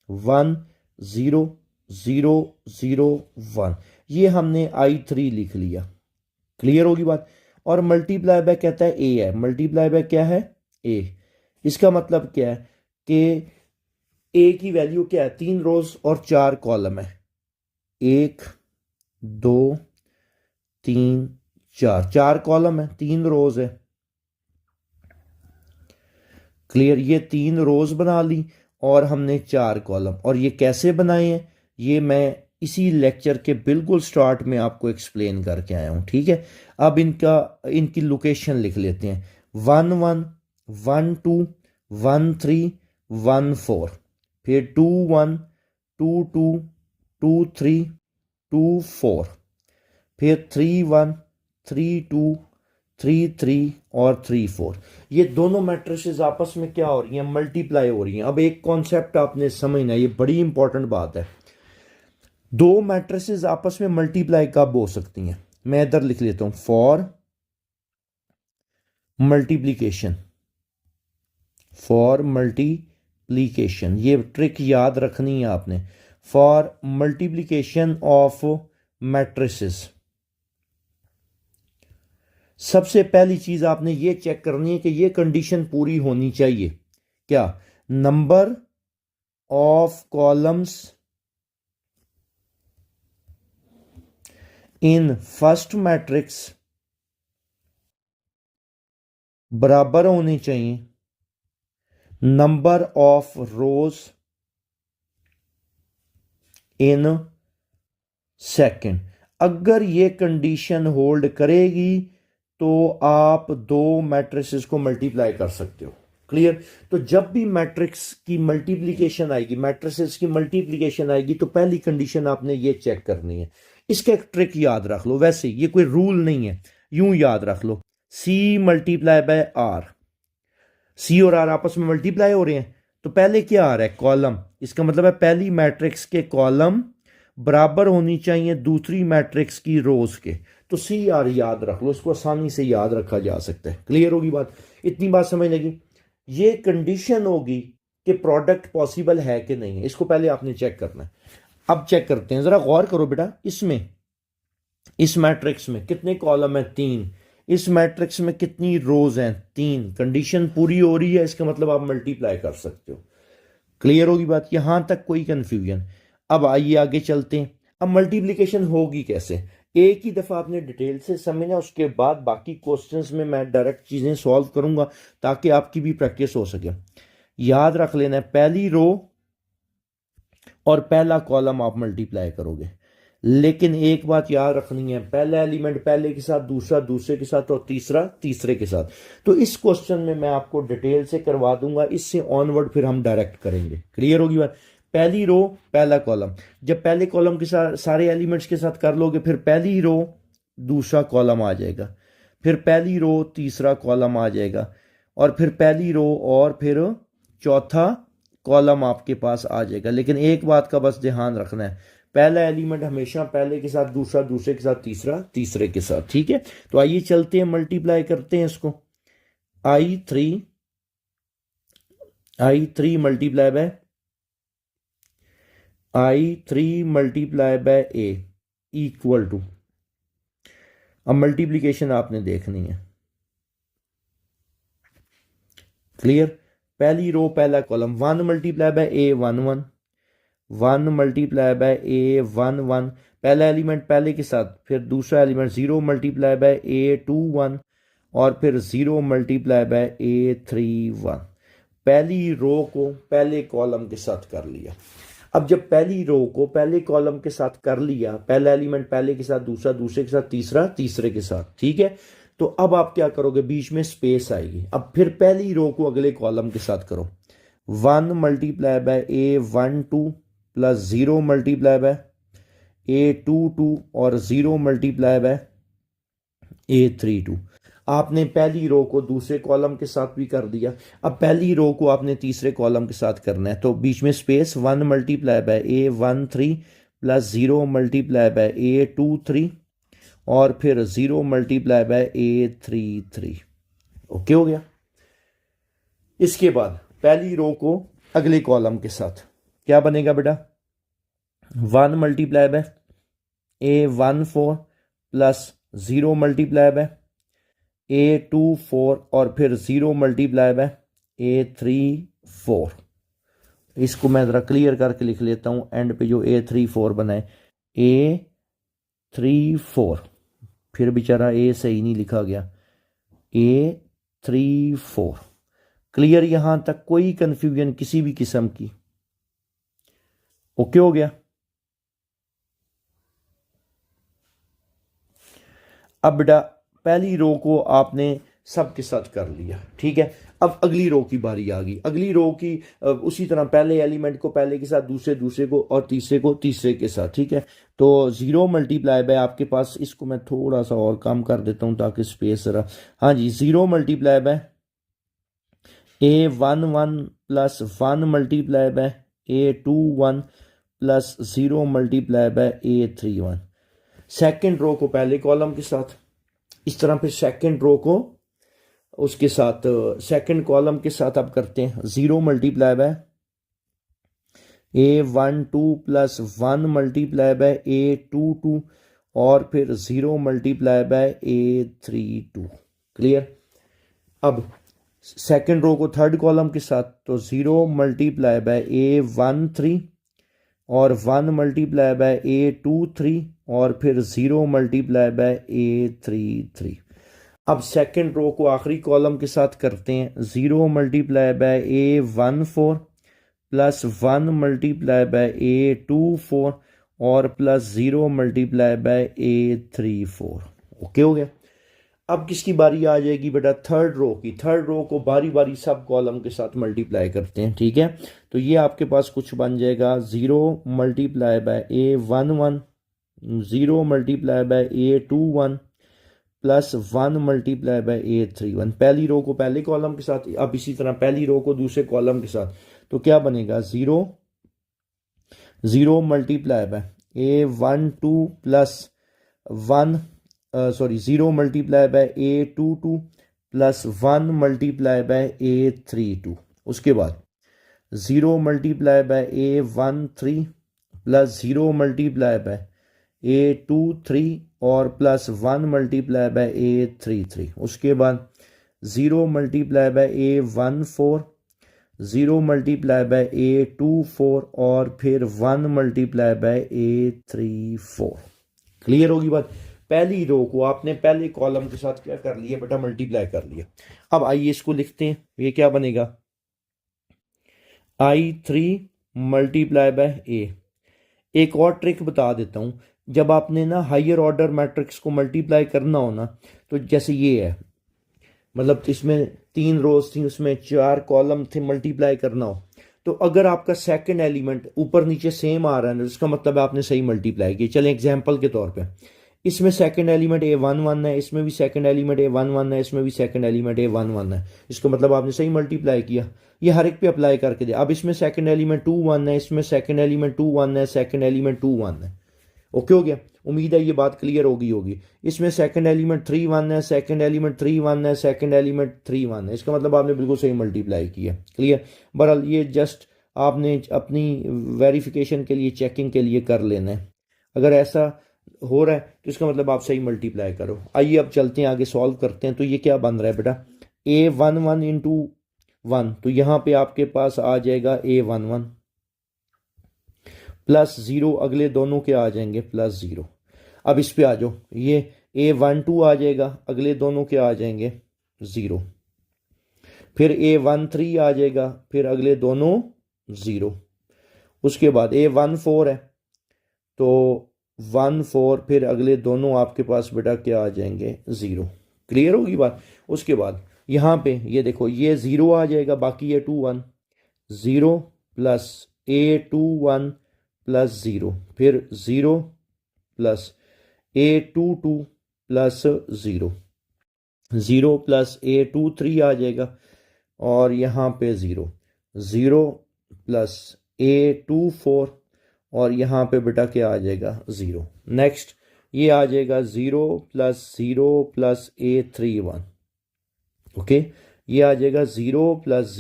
1 0 0 0 1। ये हमने I3 लिख लिया। क्लियर होगी बात? और मल्टीप्लाई बाय कहता है ए है, मल्टीप्लाई बाय क्या है? ए। इसका मतलब क्या है कि ए की वैल्यू क्या है? 3 रोज और 4 कॉलम है। 1 2 3 4, 4 कॉलम है, 3 रोज है। क्लियर? ये 3 रोज बना ली और हमने 4 कॉलम। और ये कैसे बनाए हैं ये मैं इसी लेक्चर के बिल्कुल स्टार्ट में आपको एक्सप्लेन करके आया हूं, ठीक है? अब इनकी लोकेशन लिख लेते हैं। 1 1 1 2 1 3 1 4, फिर 2 1 2 2 2 3 2 4, फिर 3 1 3 2 3 3 और 3 4। ये दोनों मैट्रिसेस आपस में क्या हो रही हैं? मल्टीप्लाई हो रही हैं। अब एक कॉन्सेप्ट आपने समझना, ये बड़ी इंपॉर्टेंट बात है। दो मैट्रिसेस आपस में मल्टीप्लाई कब हो सकती हैं? मैं इधर लिख लेता हूं, फॉर मल्टीप्लीकेशन। फॉर मल्टीप्लीकेशन, ये ट्रिक याद रखनी है आपने। फॉर मल्टीप्लीकेशन ऑफ मैट्रिसेस, सबसे पहली चीज आपने ये चेक करनी है कि ये कंडीशन पूरी होनी चाहिए। क्या? Number of columns in first matrix बराबर होने चाहिए number of rose in second. अगर ये कंडीशन होल्ड करेगी तो आप दो मैट्रिसेस को मल्टीप्लाई कर सकते हो। क्लियर। तो जब भी मैट्रिक्स की मल्टीप्लिकेशन आएगी, मैट्रिसेस की मल्टीप्लिकेशन आएगी, तो पहली कंडीशन आपने ये चेक करनी है। इसका एक ट्रिक याद रख लो, वैसे ये कोई रूल नहीं है, यूं याद रख लो, सी मल्टीप्लाई बाय आर, सी और आर आपस में मल्टीप्लाई हो रहे हैं, तो पहले क्या आ रहा है, कॉलम। इसका मतलब है पहली मैट्रिक्स के कॉलम बराबर होनी चाहिए दूसरी मैट्रिक्स की रोज के। तो सी आर याद रख लो, इसको आसानी से याद रखा जा सकता है। क्लियर होगी बात, इतनी बात समझ लगी। ये कंडीशन होगी कि प्रोडक्ट पॉसिबल है कि नहीं है, इसको पहले आपने चेक करना है। अब चेक करते हैं, जरा गौर करो बेटा, इसमें इस मैट्रिक्स में कितने कॉलम है, 3। इस मैट्रिक्स में कितनी रोज हैं, 3। कंडीशन पूरी हो रही है, इसका मतलब आप मल्टीप्लाई कर सकते हो। क्लियर होगी बात, यहां तक कोई कंफ्यूजन। अब आइए आगे चलते हैं। अब मल्टीप्लिकेशन होगी कैसे, एक ही दफा आपने डिटेल से समझना, उसके बाद बाकी क्वेश्चंस में मैं डायरेक्ट चीजें सॉल्व करूंगा ताकि आपकी भी प्रैक्टिस हो सके। याद रख लेना है, पहली रो और पहला कॉलम आप मल्टीप्लाई करोगे, लेकिन एक बात याद रखनी है, पहला एलिमेंट पहले के साथ, दूसरा दूसरे के साथ, और तीसरा तीसरे के साथ। तो इस क्वेश्चन में मैं आपको डिटेल से करवा दूंगा, इससे ऑनवर्ड फिर हम डायरेक्ट करेंगे। क्लियर होगी बात। पहली रो पहला कॉलम, जब पहले कॉलम के साथ सारे एलिमेंट्स के साथ कर लोगे, फिर पहली रो दूसरा कॉलम आ जाएगा, फिर पहली रो तीसरा कॉलम आ जाएगा, और फिर पहली रो और फिर चौथा कॉलम आपके पास आ जाएगा। लेकिन एक बात का बस ध्यान रखना है, पहला एलिमेंट हमेशा पहले के साथ, दूसरा दूसरे के साथ, तीसरा तीसरे के साथ। ठीक है, तो आइए चलते हैं, मल्टीप्लाई करते हैं इसको। I3 multiply by A equal to, अब मल्टीप्लीकेशन आपने देखनी है। क्लियर। पहली रो पहला column, 1 multiply by A 1 1, 1 multiply by A 1 1, पहला एलिमेंट पहले के साथ, फिर दूसरा एलिमेंट 0 मल्टीप्लाई बाय A 2 1, और फिर 0 मल्टीप्लाई बाय A 3 1। पहली रो को पहले कॉलम के साथ कर लिया। अब जब पहली रो को पहले कॉलम के साथ कर लिया, पहला एलिमेंट पहले के साथ, दूसरा दूसरे के साथ, तीसरा तीसरे के साथ, ठीक है, तो अब आप क्या करोगे, बीच में स्पेस आएगी। अब फिर पहली रो को अगले कॉलम के साथ करो, 1 multiply by A 1 2 plus 0 multiply by A 2 2, और 0 मल्टीप्लाई बाय A 3 2। आपने पहली रो को दूसरे कॉलम के साथ भी कर दिया, अब पहली रो को आपने तीसरे कॉलम के साथ करना है, तो बीच में space, 1 multiply by A 1 3 plus 0 multiply by A 2 3, और फिर 0 मल्टीप्लाई बाय A 3 3। ओके हो गया। इसके बाद पहली रो को अगले कॉलम के साथ क्या बनेगा बेटा, 1 multiply by A 1 4 plus 0 multiply by A 2 4, और फिर 0 मल्टीप्लाई बाय A 3 4। इसको मैं ज़रा क्लियर करके लिख लेता हूँ, एंड पे जो A 3 4 बनाए, A 3 4, फिर बेचारा A सही नहीं लिखा गया, A 3 4। क्लियर, यहां तक कोई कंफ्यूजन किसी भी किस्म की। ओके हो गया। अब बेटा पहली रो को आपने सबके साथ कर लिया, ठीक है। अब अगली रो की बारी आ गई। अगली रो की उसी तरह पहले एलिमेंट को पहले के साथ, दूसरे दूसरे को, और तीसरे को तीसरे के साथ, ठीक है। तो 0 मल्टीप्लाई बाय आपके पास, इसको मैं थोड़ा सा और कम कर देता हूं ताकि स्पेस रहा, हाँ जी, 0 multiply by A 1 1 plus 1 multiply by A 2 1 plus 0 multiply by A 3 1। Second row को पहले कॉलम के साथ, इस तरह फिर सेकेंड रो को उसके साथ, सेकेंड कॉलम के साथ आप करते हैं, 0 multiply by A 1 2 plus 1 multiply by A 2 2, और फिर 0 मल्टीप्लाई बाय A 3 2। क्लियर। अब सेकेंड रो को थर्ड कॉलम के साथ, तो 0 मल्टीप्लाई बाय A 1 3, और 1 मल्टीप्लाई बाय A 2 3, और फिर 0 मल्टीप्लाई बाय A 3 3। अब सेकेंड रो को आखिरी कॉलम के साथ करते हैं, 0 multiply by A 1 4 plus 1 multiply by A 2 4, और plus 0 multiply by A 3 4। Okay हो गया। अब किसकी बारी आ जाएगी बेटा, थर्ड रो की। थर्ड रो को बारी बारी सब कॉलम के साथ मल्टीप्लाई करते हैं, ठीक है। तो ये आपके पास कुछ बन जाएगा 0 multiply bye A11, 0 multiply bye A21 plus 1 multiply bye A31। पहली रो को पहले कॉलम के साथ, अब इसी तरह पहली रो को दूसरे कॉलम के साथ। तो क्या बनेगा, 0 multiply bye A12 plus 1 0 multiply bye A22 plus 1 multiply bye A32। उसके बाद 0 multiply bye A13 plus 0 multiply bye A23 और प्लस 1 मल्टीप्लाई बाय A33। उसके बाद 0 multiply bye A14, 0 multiply bye A24 और फिर 1 मल्टीप्लाई बाय A34। क्लियर होगी बात। पहली रो को आपने पहले कॉलम के साथ क्या कर लिया बेटा, मल्टीप्लाई कर लिया। अब आइए इसको लिखते हैं, ये क्या बनेगा, I3 मल्टीप्लाई बाय A। एक और ट्रिक बता देता हूं, जब आपने ना हायर ऑर्डर मैट्रिक्स को मल्टीप्लाई करना हो ना, तो जैसे ये है, मतलब इसमें 3 रोज थी, उसमें 4 कॉलम थे, मल्टीप्लाई करना हो, तो अगर आपका सेकंड एलिमेंट ऊपर नीचे सेम आ रहा है, इसका मतलब आपने सही मल्टीप्लाई किया। चलें एग्जांपल के तौर पे, इसमें सेकंड एलिमेंट A11 है, इसमें भी सेकंड एलिमेंट A11 है, इसमें भी सेकंड एलिमेंट A11 है, इसका मतलब आपने सही मल्टीप्लाई किया। ये हर एक पे अप्लाई करके दे। अब इसमें सेकंड एलिमेंट 21 है, इसमें सेकंड एलिमेंट 21 है, सेकंड एलिमेंट 21 है। ओके हो गया, उम्मीद है ये बात क्लियर होगी। इसमें सेकंड एलिमेंट 31 है, सेकंड एलिमेंट 31 है, सेकंड एलिमेंट 31 है, इसका मतलब आपने बिल्कुल सही मल्टीप्लाई किया। क्लियर। बहरहाल ये जस्ट आपने अपनी वेरिफिकेशन के लिए, चेकिंग के लिए कर लेना है। अगर ऐसा हो रहा है तो इसका मतलब आप सही मल्टीप्लाई करो। आइए अब चलते हैं आगे, सॉल्व करते हैं। तो ये क्या बन रहा है बेटा, A11 इंटू 1, तो यहाँ पे आपके पास आ जाएगा A11 प्लस 0, अगले दोनों के आ जाएंगे प्लस 0। अब इस पे आ जाओ, ये A12 आ जाएगा, अगले दोनों के आ जाएंगे 0। फिर A13 आ जाएगा, फिर अगले दोनों 0। उसके बाद A14 है, तो 1 4, फिर अगले दोनों आपके पास बेटा क्या आ जाएंगे 0। क्लियर होगी बात। उसके बाद यहाँ पे ये देखो, ये 0 आ जाएगा, बाकी ये 2 1, 0 प्लस A21 प्लस 0, फिर 0 plus A22 plus 0, 0 plus A23 आ जाएगा, और यहाँ पे 0, 0 प्लस A24 और यहाँ पे बेटा क्या आ जाएगा 0। नेक्स्ट ये आ जाएगा 0 प्लस A31। ओके, ये आ जाएगा 0 प्लस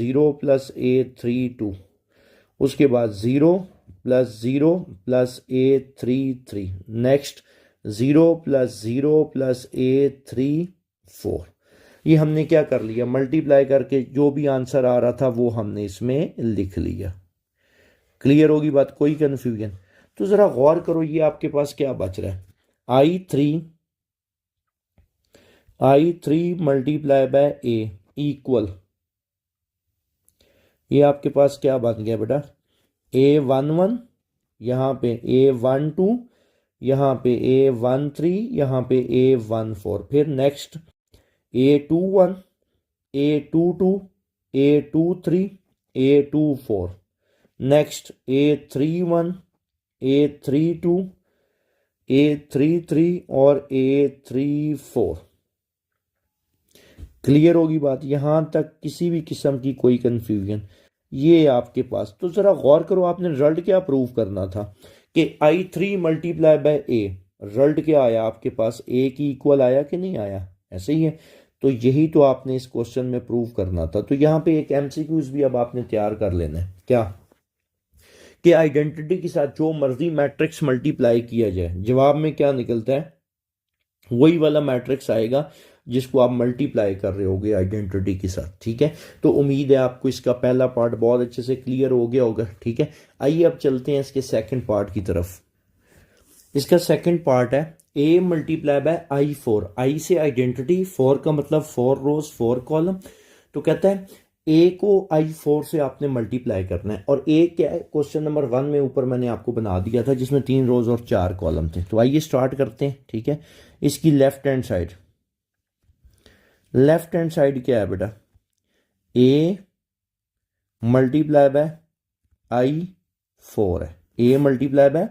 A32। उसके बाद 0 plus A33। Next 0 plus A34। ये हमने क्या कर लिया, मल्टीप्लाई करके जो भी आंसर आ रहा था वो हमने इसमें लिख लिया। क्लियर होगी बात, कोई कंफ्यूजन। तो जरा गौर करो, ये आपके पास क्या बच रहा है, I3 multiply by A equal, ये आपके पास क्या बन गया बेटा, A11, यहाँ पे A12, यहाँ पे A13, यहाँ पे A14, फिर next A21, A22, A23, A24, next A31, A32, A33 और A34। क्लियर होगी बात, यहां तक किसी भी किस्म की कोई कंफ्यूजन ये आपके पास। तो जरा गौर करो, आपने रिजल्ट क्या प्रूव करना था कि I3 multiply by A, result क्या आया आपके पास, A की इक्वल आया कि नहीं आया, ऐसे ही है। तो यही तो आपने इस क्वेश्चन में प्रूव करना था। तो यहाँ पे एक MCQs भी अब आपने तैयार कर लेना है, क्या कि आइडेंटिटी के साथ जो मर्जी मैट्रिक्स मल्टीप्लाई किया जाए, जवाब में क्या निकलता है, वही वाला मैट्रिक्स आएगा जिसको आप मल्टीप्लाई कर रहे होगे आइडेंटिटी के साथ। ठीक है, तो उम्मीद है आपको इसका पहला पार्ट बहुत अच्छे से क्लियर हो गया होगा। ठीक है, आइए अब चलते हैं इसके सेकंड पार्ट की तरफ। इसका सेकंड पार्ट है A multiply by I4। I से आइडेंटिटी, 4 का मतलब 4 रोज 4 कॉलम। तो कहता है A को I4 से आपने मल्टीप्लाई करना है, और A क्या है, क्वेश्चन नंबर 1 में ऊपर मैंने आपको बना दिया था जिसमें 3 रोज और 4 कॉलम थे। तो आइए स्टार्ट करते हैं। ठीक है, इसकी left hand side left hand side क्या है बेटा, ए मल्टीप्लाई बाय I4 है, A multiply by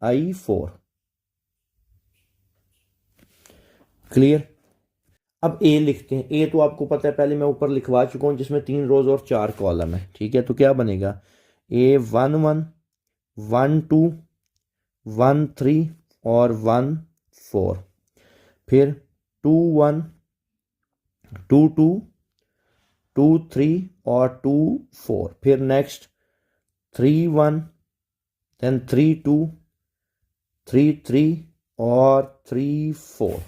I4। Clear. अब ए लिखते हैं। ए तो आपको पता है, पहले मैं ऊपर लिखवा चुका हूं, जिसमें 3 रोज और 4 कॉलम है। ठीक है, तो क्या बनेगा, A11 12 13 और 14, फिर 21 22 23 और 24, फिर नेक्स्ट 31 देन 32 33 और 34।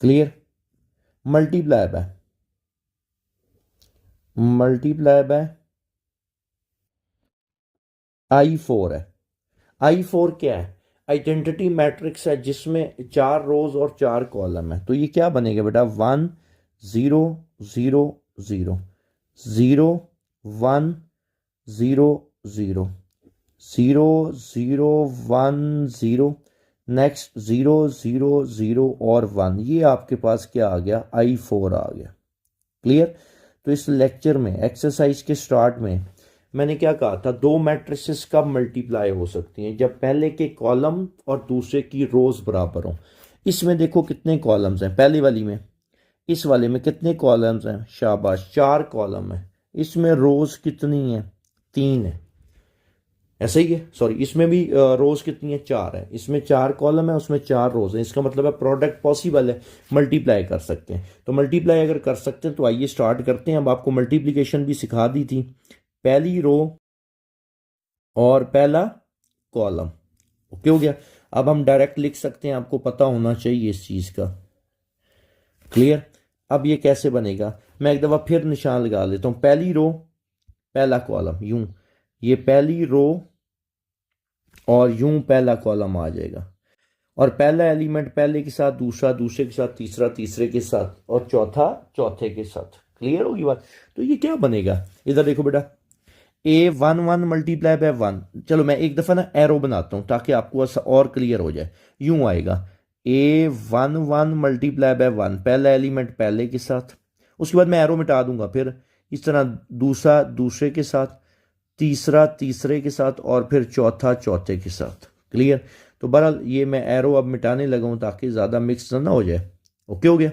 क्लियर। मल्टीप्लाई बाय I4 है। I4 क्या है, आइडेंटिटी मैट्रिक्स है जिसमें 4 रोज और 4 कॉलम है। तो ये क्या बनेगा बेटा, 1 0 0 0 0 1 0 0 0 0 1 0, नेक्स्ट 0 0 0 और 1। ये आपके पास क्या आ गया, I4 आ गया। क्लियर। तो इस लेक्चर में एक्सरसाइज के स्टार्ट में मैंने क्या कहा था, 2 मैट्रिसेस कब मल्टीप्लाई हो सकती हैं, जब पहले के कॉलम और दूसरे की रोज बराबर हो। इसमें देखो कितने कॉलम्स हैं, पहली वाली में, इस वाले में कितने कॉलम्स हैं, शाबाश 4 कॉलम है। इसमें रोज कितनी है, 3 है, ऐसा ही है। सॉरी, इसमें भी रोज कितनी है, 4 है। इसमें 4 कॉलम है, उसमें 4 रोज है। इसका मतलब है प्रोडक्ट पॉसिबल है, मल्टीप्लाई कर सकते हैं। तो मल्टीप्लाई अगर कर सकते हैं तो आइए स्टार्ट करते हैं। अब आपको मल्टीप्लिकेशन भी सिखा दी थी, पहली रो और पहला कॉलम। ओके हो गया। अब हम डायरेक्ट लिख सकते हैं, आपको पता होना चाहिए इस चीज का। क्लियर। अब ये कैसे बनेगा, मैं एक दफा फिर निशान लगा लेता हूं, पहली रो पहला कॉलम, यूं ये पहली रो और यूं पहला कॉलम आ जाएगा, और पहला एलिमेंट पहले के साथ, दूसरा दूसरे के साथ, तीसरा तीसरे के साथ, और चौथा चौथे के साथ। क्लियर होगी बात। तो ये क्या बनेगा, इधर देखो बेटा, A11 मल्टीप्लाई बाय 1। चलो मैं एक दफा ना एरो बनाता हूं ताकि आपको और क्लियर हो जाए। यूं आएगा, A11 मल्टीप्लाई बाय 1, पहला एलिमेंट पहले के साथ, उसके बाद मैं एरो मिटा दूंगा, फिर इस तरह दूसरा दूसरे के साथ, तीसरा तीसरे के साथ, और फिर चौथा चौथे के साथ। क्लियर। तो बहरहाल ये मैं एरो अब मिटाने लगा हूं ताकि ज़्यादा मिक्स ना हो जाए। ओके हो गया।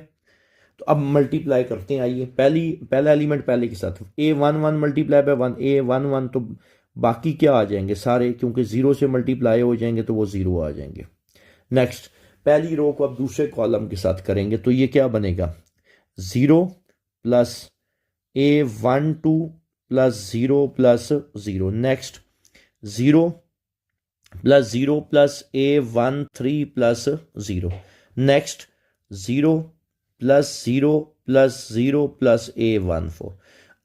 तो अब मल्टीप्लाई करते हैं। आइए, पहला एलिमेंट पहले के साथ, A11 मल्टीप्लाई बाय 1, A11, तो बाकी क्या आ जाएंगे सारे, क्योंकि 0 से मल्टीप्लाई हो जाएंगे तो वो 0 आ जाएंगे। नेक्स्ट, पहली रो को अब दूसरे कॉलम के साथ करेंगे, तो ये क्या बनेगा, 0 plus A12 plus 0 plus 0, next 0 plus 0 plus A13 plus 0, next 0 plus 0 plus 0 plus A14।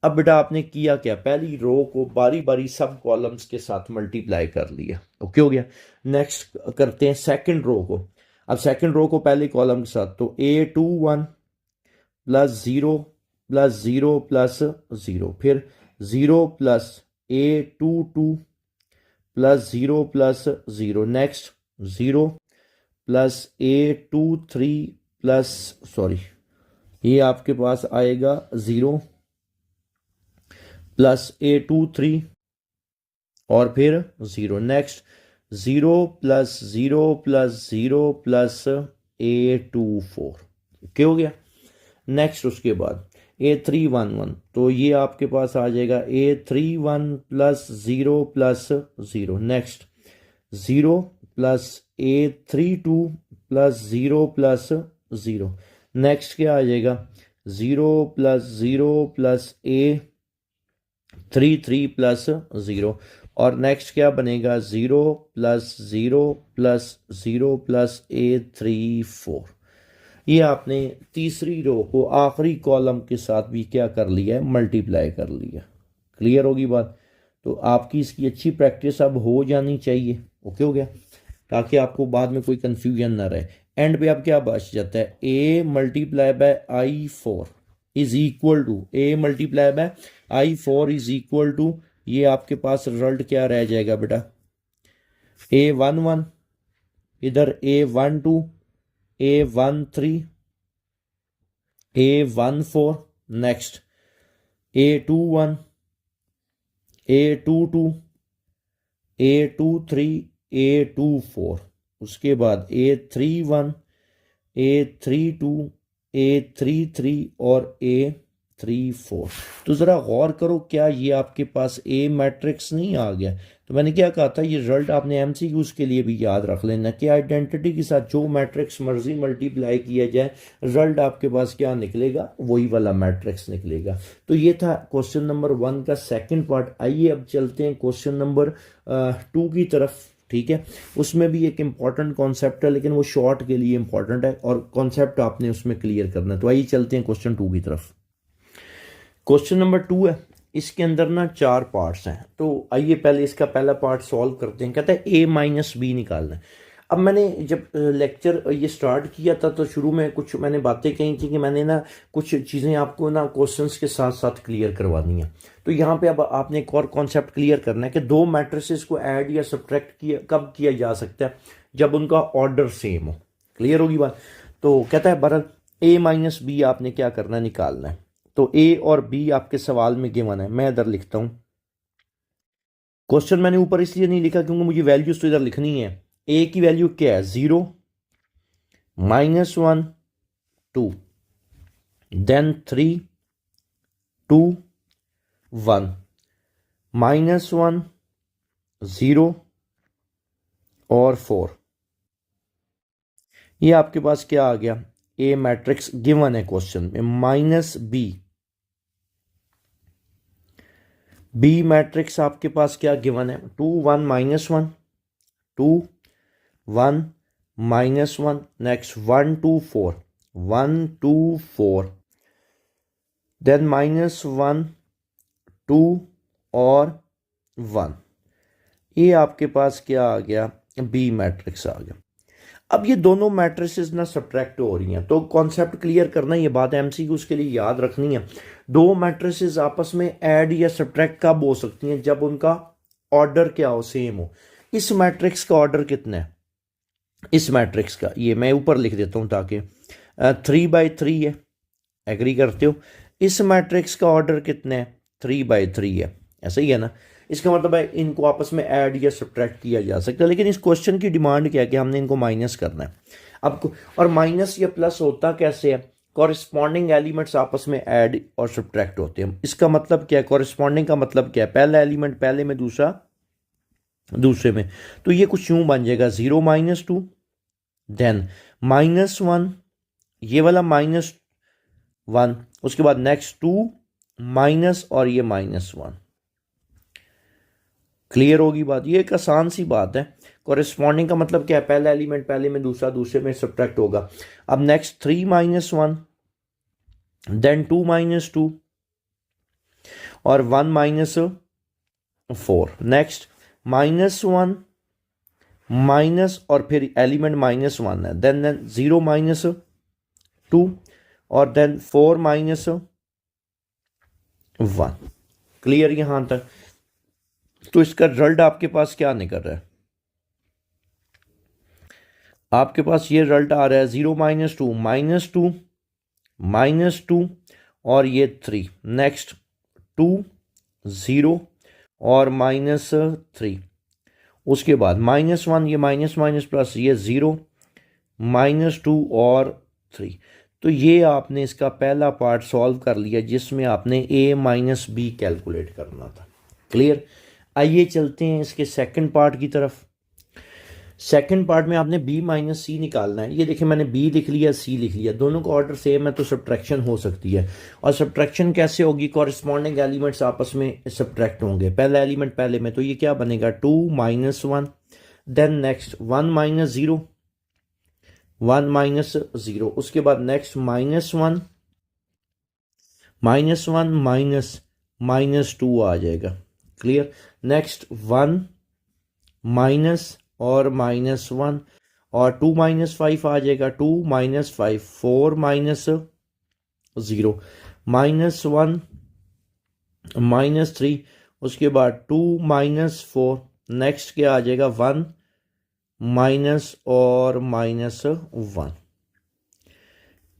अब बेटा आपने किया क्या, पहली रो को बारी बारी सब कॉलम्स के साथ मल्टीप्लाई कर लिया। ओके हो गया। नेक्स्ट करते हैं सेकंड रो को। अब सेकंड रो को पहले कॉलम के साथ, तो A21 प्लस 0 प्लस 0 प्लस 0, फिर 0 plus A22 plus 0 plus 0, next 0 plus A23 plus, sorry, ये आपके पास आएगा 0 प्लस A23 और फिर 0, next 0 plus 0 plus 0 plus A24। क्या हो गया। नेक्स्ट उसके बाद A311, तो ये आपके पास आ जाएगा A31 plus 0 plus 0, next 0 plus A32 plus 0 plus 0, next क्या आ जाएगा, 0 प्लस 0 प्लस A33 प्लस 0, और नेक्स्ट क्या बनेगा, 0 प्लस 0 प्लस 0 प्लस A34। ये आपने तीसरी रो को आखिरी कॉलम के साथ भी क्या कर लिया है, मल्टीप्लाई कर लिया। क्लियर होगी बात। तो आपकी इसकी अच्छी प्रैक्टिस अब हो जानी चाहिए। ओके हो गया, ताकि आपको बाद में कोई कंफ्यूजन ना रहे। एंड पे अब क्या बच जाता है, A multiply by I4 is equal to, A multiply by I4 is equal to, ये आपके पास रिजल्ट क्या रह जाएगा बेटा, A11 इधर A12 A13, A14, next A21, A22, A23, A24, उसके बाद A31, A32, A33 और A34। तो ज़रा गौर करो, क्या ये आपके पास ए मैट्रिक्स नहीं आ गया? तो मैंने क्या कहा था, ये रिजल्ट आपने एमसीक्यूज के लिए भी याद रख लेना कि आइडेंटिटी के साथ जो मैट्रिक्स मर्जी मल्टीप्लाई किया जाए, रिजल्ट आपके पास क्या निकलेगा, वही वाला मैट्रिक्स निकलेगा। तो ये था क्वेश्चन नंबर 1 का सेकंड पार्ट। आइए अब चलते हैं क्वेश्चन नंबर 2 की तरफ। ठीक है, उसमें भी एक इम्पॉर्टेंट कॉन्सेप्ट है, लेकिन वो शॉर्ट के लिए इम्पॉर्टेंट है और कॉन्सेप्ट आपने उसमें क्लियर करना है। तो आइए चलते हैं क्वेश्चन 2 की तरफ। क्वेश्चन नंबर 2 है, इसके अंदर ना 4 पार्ट्स हैं। तो आइए पहले इसका पहला पार्ट सॉल्व करते हैं। कहता है A-B निकालना है। अब मैंने जब लेक्चर ये स्टार्ट किया था तो शुरू में कुछ मैंने बातें कही थी कि मैंने ना कुछ चीज़ें आपको ना क्वेश्चंस के साथ साथ क्लियर करवानी है। तो यहाँ पे अब आपने एक और कॉन्सेप्ट क्लियर करना है कि दो मैट्रिसेस को ऐड या सब्ट्रैक्ट कब किया जा सकता है, जब उनका ऑर्डर सेम हो। क्लियर होगी बात? तो कहता है बहरहाल A-B आपने क्या करना है, निकालना है। तो ए और बी आपके सवाल में गिवन है। मैं इधर लिखता हूं, क्वेश्चन मैंने ऊपर इसलिए नहीं लिखा क्योंकि मुझे वैल्यूज तो इधर लिखनी है। ए की वैल्यू क्या है, 0, -1, 2, देन 3, 2, 1, -1, 0 और 4। ये आपके पास क्या आ गया, ए मैट्रिक्स गिवन है क्वेश्चन में। बी मैट्रिक्स आपके पास क्या गिवन है, 2, 1, -1, 2, 1, -1, नेक्स्ट 1, 2, 4, 1, 2, 4, देन -1, 2 और 1। ये आपके पास क्या आ गया, बी मैट्रिक्स आ गया। अब ये दोनों मैट्रिसेस ना सब्ट्रैक्ट हो रही हैं, तो कॉन्सेप्ट क्लियर करना, ये बात एमसीक्यूज के लिए याद रखनी है। दो मैट्रिसेस आपस में ऐड या सब्ट्रैक्ट कब हो सकती हैं, जब उनका ऑर्डर क्या हो, सेम हो। इस मैट्रिक्स का ऑर्डर कितना है, इस मैट्रिक्स का, ये मैं ऊपर लिख देता हूं ताकि 3/3 है। एग्री करते हो? इस मैट्रिक्स का ऑर्डर कितना है, 3/3 है। ऐसा ही है ना? इसका मतलब है इनको आपस में ऐड या सब्ट्रैक्ट किया जा सकता है, लेकिन इस क्वेश्चन की डिमांड क्या है कि हमने इनको माइनस करना है। अब और माइनस या प्लस होता कैसे है, कॉरेस्पॉन्डिंग एलिमेंट्स आपस में ऐड और सब्ट्रैक्ट होते हैं। इसका मतलब क्या है, कॉरेस्पॉन्डिंग का मतलब क्या है, पहला एलिमेंट पहले में, दूसरा दूसरे में। तो ये कुछ यूं बन जाएगा, 0, -2, देन -1, ये वाला -1, उसके बाद नेक्स्ट 2 माइनस और ये -1। क्लियर होगी बात? ये एक आसान सी बात है। कॉरेस्पॉन्डिंग का मतलब क्या है, पहला एलिमेंट पहले में, दूसरा दूसरे में सब्ट्रैक्ट होगा। अब नेक्स्ट 3, -1, देन 2, -2 और 1, -4। नेक्स्ट -1 माइनस और फिर एलिमेंट -1 है, देन 0, -2 और देन 4, -1। क्लियर यहां तक? तो इसका रिजल्ट आपके पास क्या निकल रहा है, आपके पास ये रिजल्ट आ रहा है 0, -2, -2, -2 और ये 3, नेक्स्ट 2, 0 और -3। उसके बाद -1, ये माइनस माइनस प्लस, ये 0, -2 और 3। तो ये आपने इसका पहला पार्ट सॉल्व कर लिया, जिसमें आपने A-B कैलकुलेट करना था। क्लियर? आइए चलते हैं इसके सेकंड पार्ट की तरफ। सेकंड पार्ट में आपने B-C निकालना है। ये देखिए, मैंने B लिख लिया, C लिख लिया, दोनों का ऑर्डर सेम है तो सब्ट्रैक्शन हो सकती है। और सब्ट्रैक्शन कैसे होगी, कॉरेस्पॉन्डिंग एलिमेंट्स आपस में सब्ट्रैक्ट होंगे। पहला एलिमेंट पहले में, तो ये क्या बनेगा, 2, -1, देन नेक्स्ट 1, -0, 1, -0, उसके बाद नेक्स्ट -1, -2 आ जाएगा। क्लियर? नेक्स्ट 1 माइनस और -1 और 2, -5 आ जाएगा, 2, -5, 4, -0, -1, -3, उसके बाद 2, -4, नेक्स्ट क्या आ जाएगा, 1 माइनस और -1।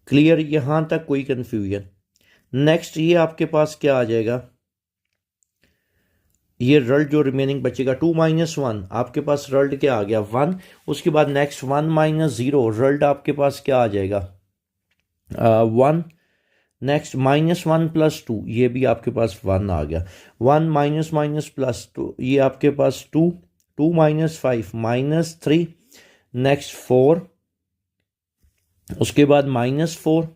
क्लियर, यहां तक कोई कंफ्यूजन? नेक्स्ट ये आपके पास क्या आ जाएगा, ये रिजल्ट जो रिमेनिंग बचेगा 2 माइनस 1, आपके पास रिजल्ट क्या आ गया 1। उसके बाद नेक्स्ट 1 माइनस 0, रिजल्ट आपके पास क्या आ जाएगा 1। नेक्स्ट माइनस 1 प्लस 2, ये भी आपके पास 1 आ गया। 1 माइनस माइनस प्लस 2, ये आपके पास 2। 2 माइनस 5 माइनस 3, नेक्स्ट 4, उसके बाद माइनस 4,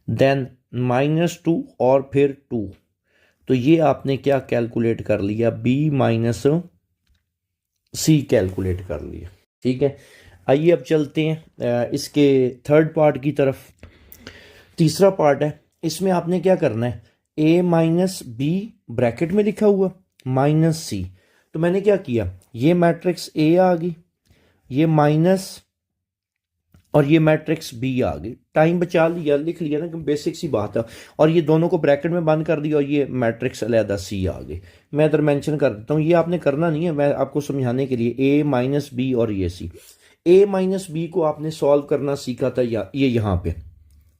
देन माइनस 2 और फिर 2। तो ये आपने क्या कैलकुलेट कर लिया, b माइनस सी कैलकुलेट कर लिया। ठीक है, आइए अब चलते हैं इसके थर्ड पार्ट की तरफ। तीसरा पार्ट है, इसमें आपने क्या करना है, a माइनस बी ब्रैकेट में लिखा हुआ माइनस सी। तो मैंने क्या किया, ये मैट्रिक्स a आ गई, ये माइनस और ये मैट्रिक्स बी आ गई। टाइम बचा लिया, लिख लिया ना, कि बेसिक सी बात है। और ये दोनों को ब्रैकेट में बंद कर दिया और ये मैट्रिक्स अलहदा सी आ गई। मैं इधर मेंशन कर देता हूँ, ये आपने करना नहीं है, मैं आपको समझाने के लिए। ए माइनस बी और ये सी, ए माइनस बी को आपने सॉल्व करना सीखा था ये यहाँ पे।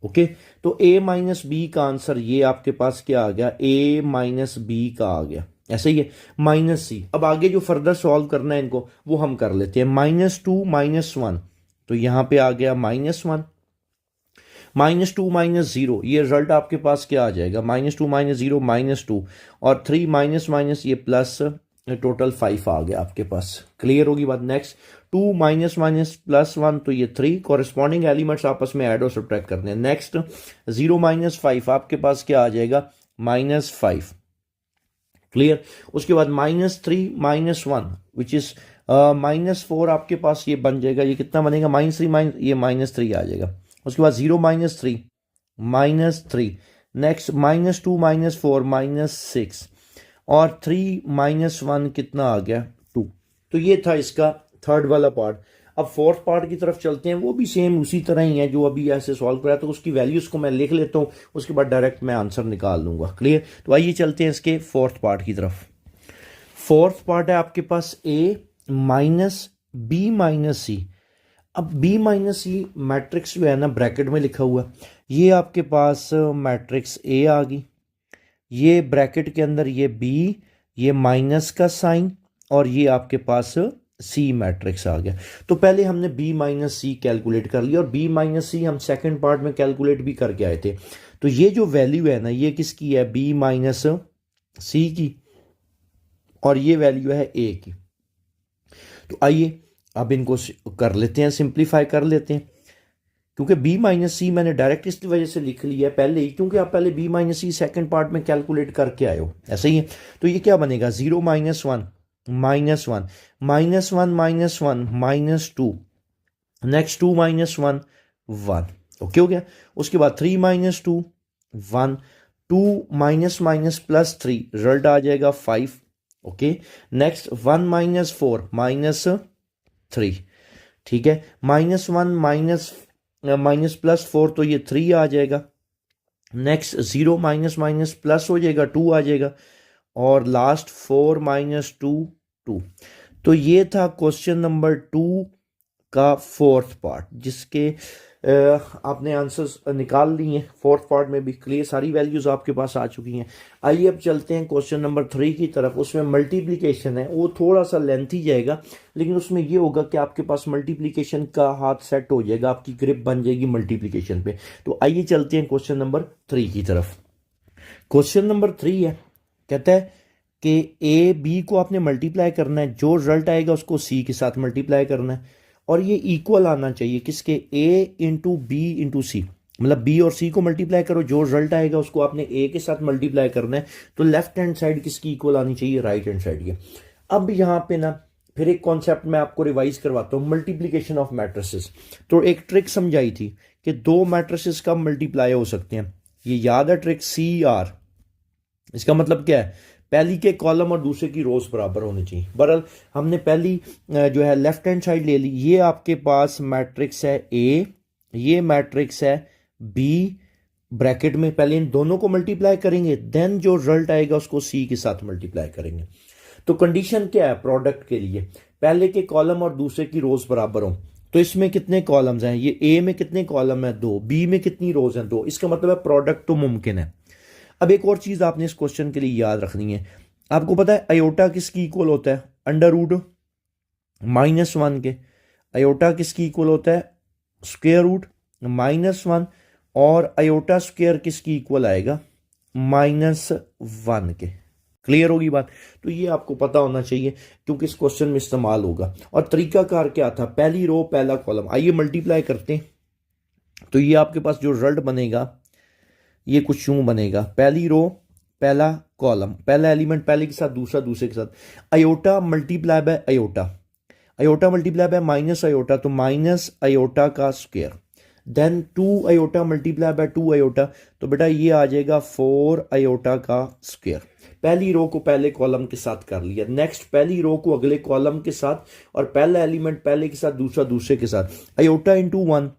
ओके, तो ए माइनस बी का आंसर ये आपके पास क्या आ गया, ए माइनस बी का आ गया। ऐसे ही है माइनस सी। अब आगे जो फर्दर सॉल्व करना है इनको, वो हम कर लेते हैं। माइनस 2 माइनस 1, तो यहां पे आ गया माइनस 1। माइनस 2 माइनस 0, ये रिजल्ट आपके पास क्या आ जाएगा, माइनस 2 माइनस 0 माइनस 2, और 3 माइनस माइनस ये प्लस, टोटल 5 आ गया आपके पास। क्लियर होगी बात। नेक्स्ट 2 माइनस माइनस प्लस 1, तो ये 3। कॉरेस्पॉन्डिंग एलिमेंट्स आपस में ऐड और सब्ट्रैक्ट करने हैं। नेक्स्ट 0 माइनस 5, आपके पास क्या आ जाएगा, माइनस 5। क्लियर। उसके बाद minus 3 minus 1 which is minus 4, आपके पास ये बन जाएगा, ये कितना बनेगा, माइनस 3 माइनस, ये माइनस 3 आ जाएगा। उसके बाद 0 minus 3 minus 3, next minus 2 minus 4 minus 6, और 3 माइनस 1 कितना आ गया, 2। तो ये था इसका थर्ड वाला पार्ट। अब फोर्थ पार्ट की तरफ चलते हैं, वो भी सेम उसी तरह ही है जो अभी ऐसे सॉल्व करा। तो उसकी वैल्यूज को मैं लिख लेता हूँ, उसके बाद डायरेक्ट मैं आंसर निकाल लूंगा। क्लियर। तो आइए चलते हैं इसके फोर्थ पार्ट की तरफ। फोर्थ पार्ट है आपके पास ए माइनस बी माइनस सी। अब बी माइनस सी मैट्रिक्स जो है ना ब्रैकेट में लिखा हुआ, ये आपके पास मैट्रिक्स ए आ गई, ये ब्रैकेट के अंदर ये बी, ये माइनस का साइन, और ये आपके पास सी मैट्रिक्स आ गया। तो पहले हमने बी माइनस सी कैलकुलेट कर लिया, और बी माइनस सी हम सेकेंड पार्ट में कैलकुलेट भी करके आए थे। तो ये जो वैल्यू है ना, ये किसकी है, बी माइनस सी की, और ये वैल्यू है ए की। तो आइए अब इनको कर लेते हैं, सिंप्लीफाई कर लेते हैं। क्योंकि b माइनस सी मैंने डायरेक्ट इस वजह से लिख लिया है पहले ही, क्योंकि आप पहले b माइनस सी सेकेंड पार्ट में कैलकुलेट करके आए हो। ऐसा ही है। तो ये क्या बनेगा, 0 minus 1 minus 1 minus 1 minus 1 minus 2, next 2 minus 1 1। Okay हो गया। उसके बाद 3 minus 2 1, 2 minus minus plus 3, result आ जाएगा 5। ओके। Next 1 minus 4 minus 3। ठीक है। माइनस 1 माइनस माइनस प्लस 4, तो ये 3 आ जाएगा। नेक्स्ट 0 माइनस माइनस प्लस हो जाएगा, 2 आ जाएगा। और लास्ट 4 माइनस 2 2। तो ये था क्वेश्चन नंबर 2 का फोर्थ पार्ट, जिसके आपने आंसर्स निकाल लिए हैं। फोर्थ पार्ट में भी क्लियर सारी वैल्यूज आपके पास आ चुकी हैं। आइए अब चलते हैं क्वेश्चन नंबर 3 की तरफ। उसमें मल्टीप्लिकेशन है, वो थोड़ा सा लेंथी जाएगा, लेकिन उसमें ये होगा कि आपके पास मल्टीप्लिकेशन का हाथ सेट हो जाएगा, आपकी ग्रिप बन जाएगी मल्टीप्लिकेशन पे। तो आइए चलते हैं क्वेश्चन नंबर 3 की तरफ। क्वेश्चन नंबर 3 है, कहता है कि ए बी को आपने मल्टीप्लाई करना है, जो रिजल्ट आएगा उसको सी के साथ मल्टीप्लाई करना है, और ये इक्वल आना चाहिए किसके, ए इंटू बी इंटू सी। मतलब बी और सी को मल्टीप्लाई करो, जो रिजल्ट आएगा उसको आपने ए के साथ मल्टीप्लाई करना है। तो लेफ्ट हैंड साइड किसकी इक्वल आनी चाहिए, राइट हैंड साइड की। अब यहाँ पे ना फिर एक कॉन्सेप्ट मैं आपको रिवाइज करवाता हूँ, मल्टीप्लीकेशन ऑफ मैट्रिसेस। तो एक ट्रिक समझाई थी कि दो मैट्रिसेस कब मल्टीप्लाई हो सकते हैं, ये याद है ट्रिक, सी आर। इसका मतलब क्या है, पहली के कॉलम और दूसरे की रोज बराबर होनी चाहिए। बहरहाल हमने पहली जो है लेफ्ट हैंड साइड ले ली। ये आपके पास मैट्रिक्स है ए, ये मैट्रिक्स है बी, ब्रैकेट में पहले इन दोनों को मल्टीप्लाई करेंगे, देन जो रिजल्ट आएगा उसको सी के साथ मल्टीप्लाई करेंगे। तो कंडीशन क्या है प्रोडक्ट के लिए, पहले के कॉलम और दूसरे की रोज बराबर हो। तो इसमें कितने कॉलम्स हैं, ये ए में कितने कॉलम है, 2, बी में कितनी रोज हैं, 2, इसका मतलब है प्रोडक्ट तो मुमकिन है। अब एक और चीज आपने इस क्वेश्चन के लिए याद रखनी है, आपको पता है अयोटा किसकी इक्वल होता है, अंडर रूट -1 के। अयोटा किसकी इक्वल होता है, स्क्वायर रूट -1, और अयोटा स्क्वायर किसकी इक्वल आएगा, -1 के। क्लियर होगी बात। तो ये आपको पता होना चाहिए क्योंकि इस क्वेश्चन में इस्तेमाल होगा। और तरीकाकार क्या था, पहली रो पहला कॉलम, आइए मल्टीप्लाई करते हैं। तो ये आपके पास जो रिजल्ट बनेगा ये कुछ यूं बनेगा, पहली रो पहला कॉलम, पहला एलिमेंट पहले के साथ, दूसरा दूसरे के साथ, iota multiply by iota, iota multiply by minus iota, तो माइनस अयोटा का square, then 2 iota multiply by 2 iota, तो बेटा ये आ जाएगा 4 अयोटा का स्क्वायर। पहली रो को पहले कॉलम के साथ कर लिया, नेक्स्ट पहली रो को अगले कॉलम के साथ, और पहला एलिमेंट पहले के साथ, दूसरा दूसरे के साथ, iota into 1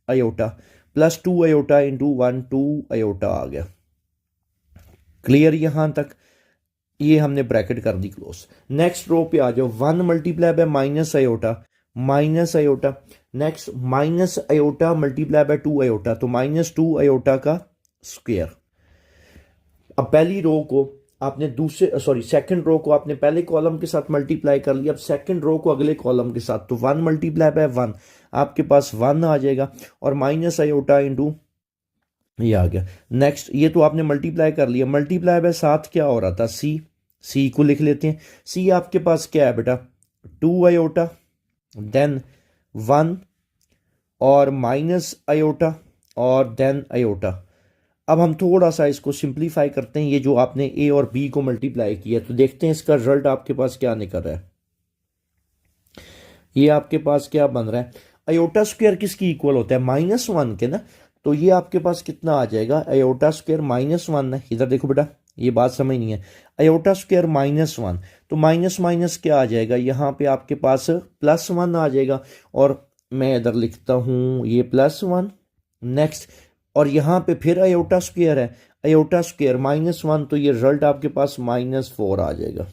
iota plus 2 iota into 1, 2 iota आ गया। क्लियर यहां तक, ये हमने ब्रैकेट कर दी क्लोज। नेक्स्ट रो पे आ जाओ, 1 multiply by minus iota, minus iota, next minus iota multiply by 2 iota, तो -2 अयोटा का स्क्वायर। अब पहली रो को आपने सेकंड रो को आपने पहले कॉलम के साथ मल्टीप्लाई कर लिया, अब सेकंड रो को अगले कॉलम के साथ, तो 1 मल्टीप्लाई बाय 1 आपके पास 1 आ जाएगा, और माइनस अयोटा इंटू ये आ गया। नेक्स्ट ये तो आपने मल्टीप्लाई कर लिया, मल्टीप्लाई बाय 7 क्या हो रहा था, सी को लिख लेते हैं। सी आपके पास क्या है बेटा, 2 अयोटा, देन 1 और माइनस अयोटा और देन अयोटा। अब हम थोड़ा सा इसको सिंप्लीफाई करते हैं, ये जो आपने ए और बी को मल्टीप्लाई किया, तो देखते हैं इसका रिजल्ट आपके पास क्या निकल रहा है। ये आपके पास क्या बन रहा है, अयोटा स्क्वायर किसकी इक्वल होता है, -1 के ना, तो ये आपके पास कितना आ जाएगा, अयोटा स्क्वायर -1 है, इधर देखो बेटा ये बात समझ नहीं है, अयोटा स्क्वायर -1, तो माइनस माइनस क्या आ जाएगा, यहाँ पे आपके पास +1 आ जाएगा, और मैं इधर लिखता हूं ये +1। नेक्स्ट, और यहाँ पे फिर अयोटा स्क्वायर है, अयोटा स्क्वायर -1, तो ये रिजल्ट आपके पास -4 आ जाएगा।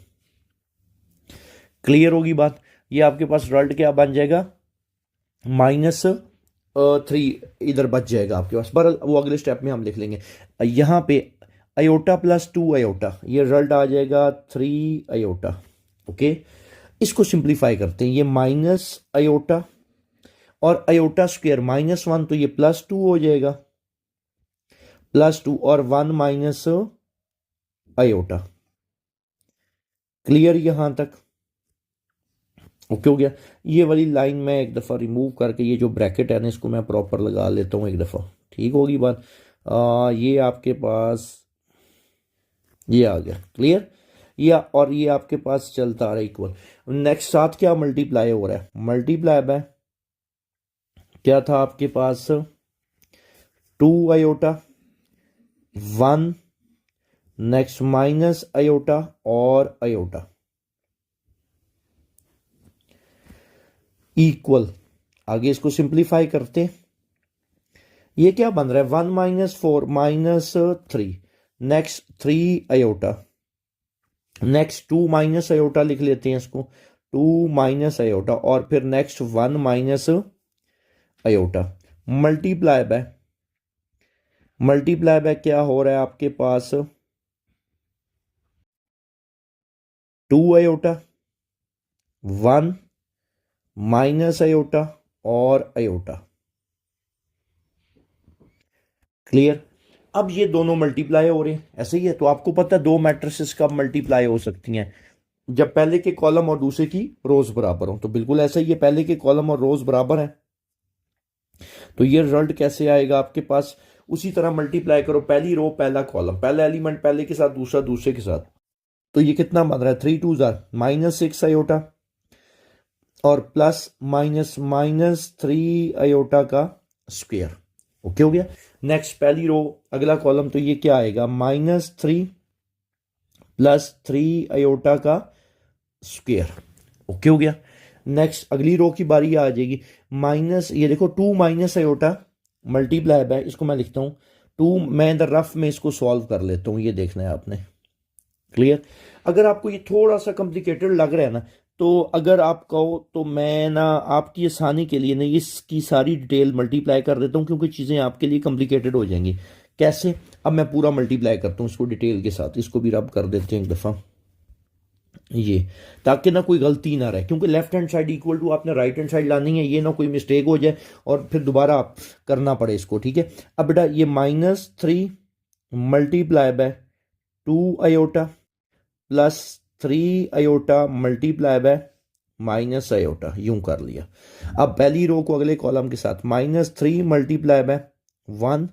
क्लियर होगी बात। ये आपके पास रिजल्ट क्या बन जाएगा, -3 इधर बच जाएगा आपके पास, पर वो अगले स्टेप में हम लिख लेंगे। यहाँ पे अयोटा प्लस 2 अयोटा, ये रिजल्ट आ जाएगा 3 अयोटा। ओके, इसको सिंप्लीफाई करते हैं, ये माइनस अयोटा और अयोटा स्क्वायर -1, तो ये +2 हो जाएगा, +2 और 1 माइनस अयोटा। क्लियर यहां तक, ओके हो गया। ये वाली लाइन मैं एक दफ़ा रिमूव करके ये जो ब्रैकेट है ना इसको मैं प्रॉपर लगा लेता हूँ एक दफ़ा, ठीक होगी बात। ये आपके पास ये आ गया, क्लियर। या और ये आपके पास चलता आ रहा है इक्वल। नेक्स्ट साथ क्या मल्टीप्लाई हो रहा है, मल्टीप्लाई बाय क्या था आपके पास, 2 अयोटा 1, नेक्स्ट माइनस अयोटा और अयोटा इक्वल। आगे इसको सिंप्लीफाई करते हैं, ये क्या बन रहा है, 1 - 4 -3, next 3 iota, next 2 minus iota लिख लेते हैं इसको, 2 माइनस अयोटा, और फिर next 1 minus iota, multiply by क्या हो रहा है आपके पास, 2 अयोटा 1 माइनस अयोटा और अयोटा। क्लियर। अब ये दोनों मल्टीप्लाई हो रहे हैं, ऐसे ही है। तो आपको पता है 2 मैट्रिसेस कब मल्टीप्लाई हो सकती हैं, जब पहले के कॉलम और दूसरे की रोज बराबर हो। तो बिल्कुल ऐसा ही है, पहले के कॉलम और रोज बराबर है, तो ये रिजल्ट कैसे आएगा आपके पास, उसी तरह मल्टीप्लाई करो, पहली रो पहला कॉलम, पहला एलिमेंट पहले के साथ, दूसरा दूसरे के साथ, तो ये कितना बन रहा है, 3 2 -6 अयोटा और प्लस -3 अयोटा का स्क्वायर। ओके हो गया। नेक्स्ट पहली रो अगला कॉलम, तो ये क्या आएगा, -3 + 3 अयोटा का स्क्वायर। ओके हो गया। नेक्स्ट अगली रो की बारी आ जाएगी, ये देखो 2 माइनस अयोटा मल्टीप्लाई बाय, इसको मैं लिखता हूं 2, मैं इधर रफ में इसको सॉल्व कर लेता हूं, ये देखना है आपने। क्लियर। अगर आपको ये थोड़ा सा कॉम्प्लिकेटेड लग रहा है ना, तो अगर आप कहो तो मैं ना आपकी आसानी के लिए ना इसकी सारी डिटेल मल्टीप्लाई कर देता हूँ, क्योंकि चीज़ें आपके लिए कॉम्प्लिकेटेड हो जाएंगी। कैसे? अब मैं पूरा मल्टीप्लाई करता हूँ इसको डिटेल के साथ, इसको भी रब कर देते हैं एक दफ़ा ये, ताकि ना कोई गलती ना रहे, क्योंकि left hand side equal to आपने राइट हैंड साइड लानी है, ये ना कोई मिस्टेक हो जाए और फिर दोबारा आप करना पड़े इसको। ठीक है, अब बेटा ये -3 multiply by 2 iota plus 3 iota multiply by minus iota, यूं कर लिया। अब पहली रो को अगले कॉलम के साथ -3 multiply by 1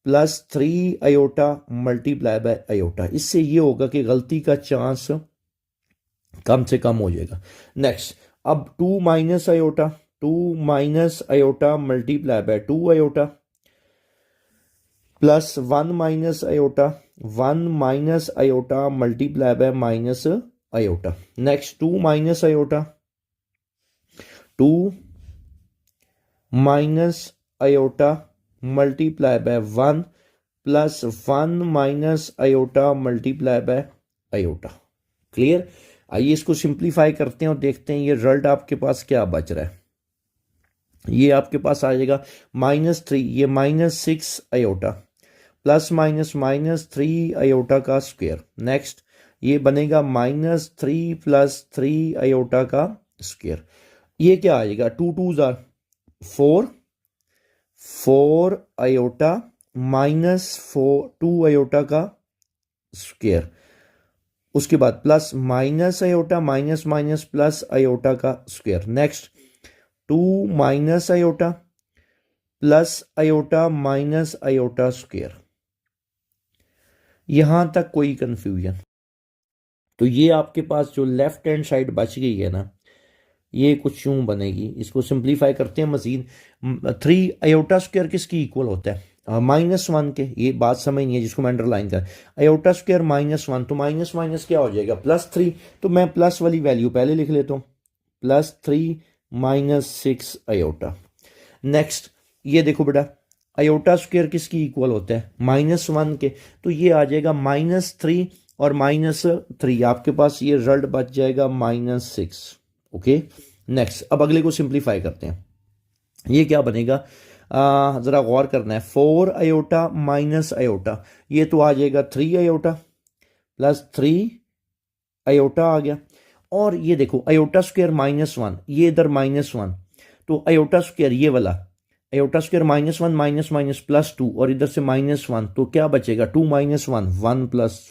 plus 3 iota multiply bye iota, इससे ये होगा कि गलती का चांस कम से कम हो जाएगा। नेक्स्ट, अब 2 minus iota, 2 minus iota multiply by 2 iota plus 1 minus iota, 1 minus iota multiply by minus iota. Next 2 minus iota, 2 minus iota multiply by 1 plus 1 minus iota multiply bye iota. Clear? आइए इसको simplify करते हैं और देखते हैं ये result आपके पास क्या बच रहा है। ये आपके पास आ जाएगा -3, ये -6 आयोटा प्लस माइनस -3 आयोटा का स्क्वायर। नेक्स्ट ये बनेगा -3 प्लस 3 आयोटा का स्क्वायर। ये क्या आ जाएगा? 2 2 जार 4, 4 आयोटा माइनस 2 आयोटा का स्क्वायर। उसके बाद plus minus iota minus minus plus iota का square. Next 2 minus iota plus iota minus iota square. यहां तक कोई कंफ्यूजन? तो ये आपके पास जो लेफ्ट हैंड साइड बच गई है ना, ये कुछ यूं बनेगी। इसको सिंप्लीफाई करते हैं मजीद। 3 आयोटा स्क्वायर किसकी इक्वल होता है? -1 के। ये बात समझनी है जिसको मैं अंडरलाइन कर, आयोटा स्क्वायर -1, तो माइनस माइनस क्या हो जाएगा? +3। तो मैं प्लस वाली वैल्यू पहले लिख लेता हूँ, +3 -6 आयोटा। नेक्स्ट ये देखो बेटा, आयोटा स्क्वायर किसकी इक्वल होता है? -1 के। तो ये आ जाएगा -3 और -3, आपके पास ये रिजल्ट बच जाएगा -6। ओके, नेक्स्ट अब अगले को सिंप्लीफाई करते हैं। ये क्या बनेगा? जरा गौर करना है। 4 आयोटा माइनस आयोटा, ये तो आ जाएगा 3 आयोटा प्लस 3 आयोटा आ गया। और ये देखो आयोटा स्क्वायर -1, ये इधर -1, तो आयोटा स्क्वायर ये वाला आयोटा स्क्वायर -1 माइनस माइनस +2 और इधर से -1, तो क्या बचेगा? 2 - 1 1 प्लस।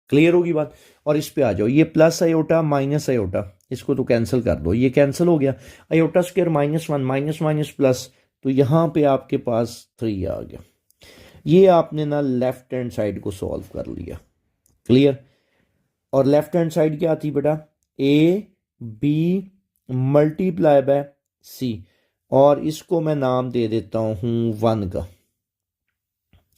क्लियर होगी बात? और इस पे आ जाओ, ये प्लस आयोटा माइनस आयोटा, इसको तो कैंसिल कर दो, ये कैंसिल हो गया। Iota square -1 minus minus plus, तो यहां पे आपके पास 3 आ गया। ये आपने ना लेफ्ट हैंड साइड को सॉल्व कर लिया। क्लियर? और लेफ्ट हैंड साइड क्या थी बेटा? AB मल्टीप्लाई बाय C, और इसको मैं नाम दे देता हूं 1 का।